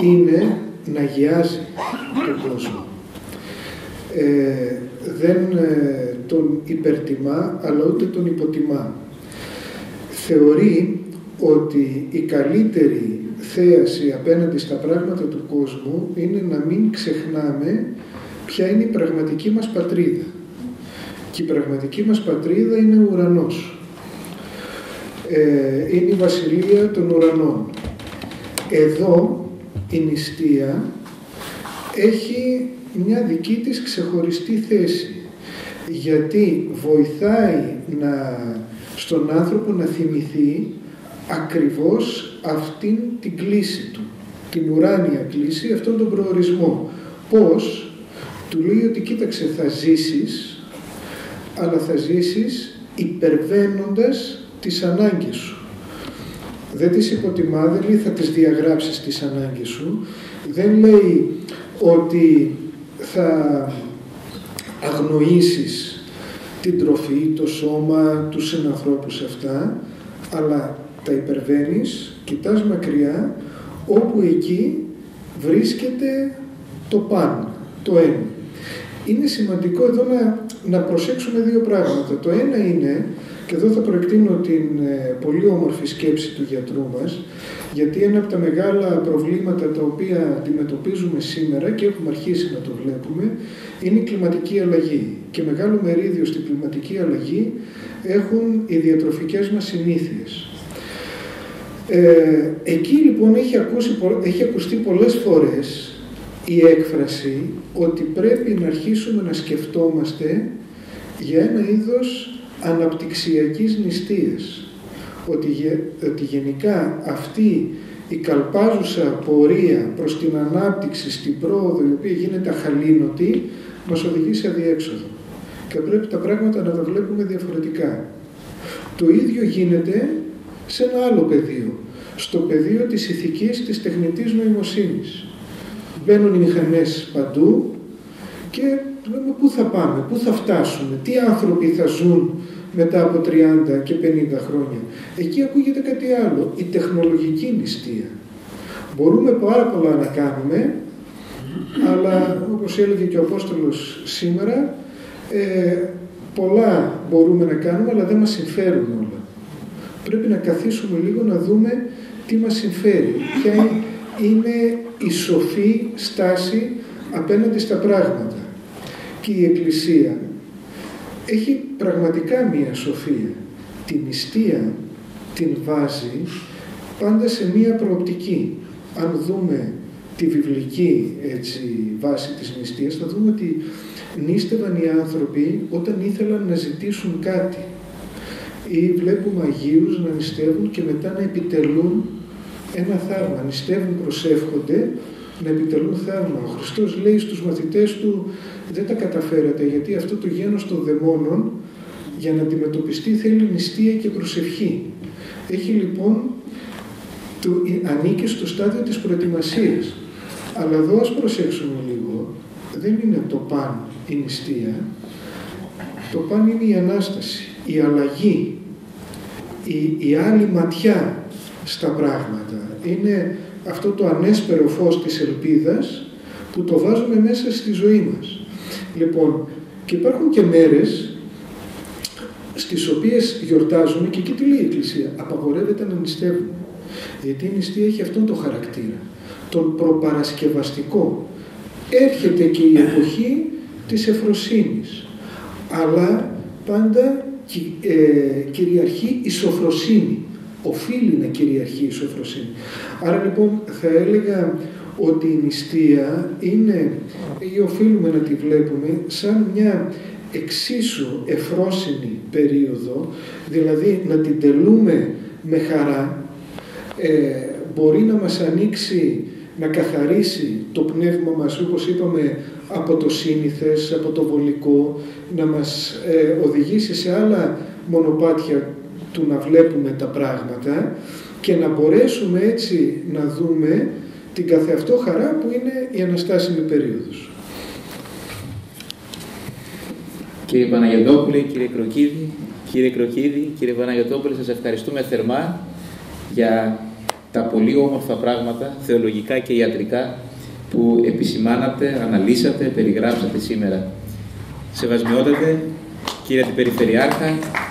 είναι να αγιάζει τον κόσμο. Δεν τον υπερτιμά, αλλά ούτε τον υποτιμά. Θεωρεί ότι η καλύτερη θέαση απέναντι στα πράγματα του κόσμου είναι να μην ξεχνάμε ποια είναι η πραγματική μας πατρίδα. Και η πραγματική μας πατρίδα είναι ο ουρανός. Είναι η βασιλεία των ουρανών. Εδώ η νηστεία έχει μια δική της ξεχωριστή θέση, γιατί βοηθάει στον άνθρωπο να θυμηθεί ακριβώς αυτήν την κλίση του, την ουράνια κλίση, αυτόν τον προορισμό. Πώς? Του λέει ότι κοίταξε, θα ζήσεις, αλλά θα ζήσεις υπερβαίνοντας τις ανάγκες σου. Δεν τις υποτιμά, δεν λέει θα τις διαγράψεις τις ανάγκες σου, δεν λέει ότι θα αγνοήσεις την τροφή, το σώμα, τους συνανθρώπους αυτά, αλλά τα υπερβαίνεις, κοιτάς μακριά, όπου εκεί βρίσκεται το παν, το ένα. Είναι σημαντικό εδώ να προσέξουμε δύο πράγματα. Το ένα είναι, και εδώ θα προεκτείνω την πολύ όμορφη σκέψη του γιατρού μας, γιατί ένα από τα μεγάλα προβλήματα τα οποία αντιμετωπίζουμε σήμερα και έχουμε αρχίσει να το βλέπουμε, είναι η κλιματική αλλαγή. Και μεγάλο μερίδιο στην κλιματική αλλαγή έχουν οι διατροφικές μας συνήθειες. Εκεί λοιπόν έχει ακουστεί πολλές φορές η έκφραση ότι πρέπει να αρχίσουμε να σκεφτόμαστε για ένα είδος αναπτυξιακής νηστείας. Ότι γενικά αυτή η καλπάζουσα πορεία προς την ανάπτυξη, στην πρόοδο, η οποία γίνεται αχαλήνωτη, μας οδηγεί σε αδιέξοδο. Και πρέπει τα πράγματα να τα βλέπουμε διαφορετικά. Το ίδιο γίνεται σε ένα άλλο πεδίο. Στο πεδίο της ηθικής, της τεχνητής νοημοσύνης. Μπαίνουν οι μηχανές παντού και λέμε πού θα πάμε, πού θα φτάσουμε, τι άνθρωποι θα ζουν μετά από 30 και 50 χρόνια. Εκεί ακούγεται κάτι άλλο, η τεχνολογική νηστεία. Μπορούμε πάρα πολλά να κάνουμε, αλλά όπως έλεγε και ο Απόστολος σήμερα, πολλά μπορούμε να κάνουμε, αλλά δεν μας συμφέρουν όλα. Πρέπει να καθίσουμε λίγο να δούμε τι μας συμφέρει, ποια είναι η σοφή στάση απέναντι στα πράγματα. Και η Εκκλησία έχει πραγματικά μία σοφία. Την νηστεία την βάζει πάντα σε μία προοπτική. Αν δούμε τη βιβλική βάση της νηστείας, θα δούμε ότι νήστευαν οι άνθρωποι όταν ήθελαν να ζητήσουν κάτι. Ή βλέπουμε Αγίους να νηστεύουν και μετά να επιτελούν ένα θαύμα. Νηστεύουν, προσεύχονται, να επιτελούν θαύμα. Ο Χριστός λέει στους μαθητές του, δεν τα καταφέρατε, γιατί αυτό το γένος των δαιμόνων για να αντιμετωπιστεί θέλει νηστεία και προσευχή. Έχει λοιπόν, ανήκει στο στάδιο της προετοιμασίας. Αλλά εδώ ας προσέξουμε λίγο, δεν είναι το παν η νηστεία, το παν είναι η Ανάσταση, η αλλαγή, η άλλη ματιά στα πράγματα. Είναι αυτό το ανέσπερο φως της ελπίδας που το βάζουμε μέσα στη ζωή μας. Λοιπόν, και υπάρχουν και μέρες στις οποίες γιορτάζουμε και εκεί τι λέει η Εκκλησία, απαγορεύεται να νηστεύουμε. Γιατί η νηστεία έχει αυτόν τον χαρακτήρα, τον προπαρασκευαστικό. Έρχεται και η εποχή της ευφροσύνης, αλλά πάντα κυριαρχεί η σοφροσύνη. Οφείλει να κυριαρχεί η σοφροσύνη. Άρα λοιπόν θα έλεγα ότι η νηστεία είναι, ή οφείλουμε να τη βλέπουμε, σαν μια εξίσου ευφρόσινη περίοδο, δηλαδή να την τελούμε με χαρά, μπορεί να μας ανοίξει, να καθαρίσει το πνεύμα μας, όπως είπαμε, από το σύνηθες, από το βολικό, να μας οδηγήσει σε άλλα μονοπάτια του να βλέπουμε τα πράγματα και να μπορέσουμε έτσι να δούμε την καθεαυτό χαρά που είναι η αναστάσιμη περίοδος. Κύριε Παναγιωτόπουλε, κύριε Κροκίδη, κύριε Παναγιωτόπουλε, σας ευχαριστούμε θερμά για τα πολύ όμορφα πράγματα, θεολογικά και ιατρικά, που επισημάνατε, αναλύσατε, περιγράψατε σήμερα. Σεβασμιότατε, κύριε Αντιπεριφερειάρχα,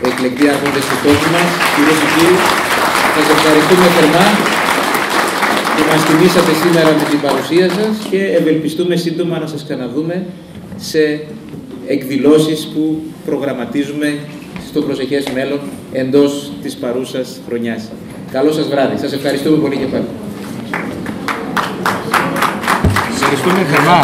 εκλεκτοί άρχοντες του τόπου μας, κυρίες και κύριοι, σας ευχαριστούμε θερμά που μας τιμήσατε σήμερα με την παρουσία σας και ευελπιστούμε σύντομα να σας ξαναδούμε σε εκδηλώσεις που προγραμματίζουμε στο προσεχές μέλλον εντός της παρούσας χρονιάς. Καλό σας βράδυ. Σας ευχαριστούμε πολύ και πάλι. Ευχαριστούμε θερμά.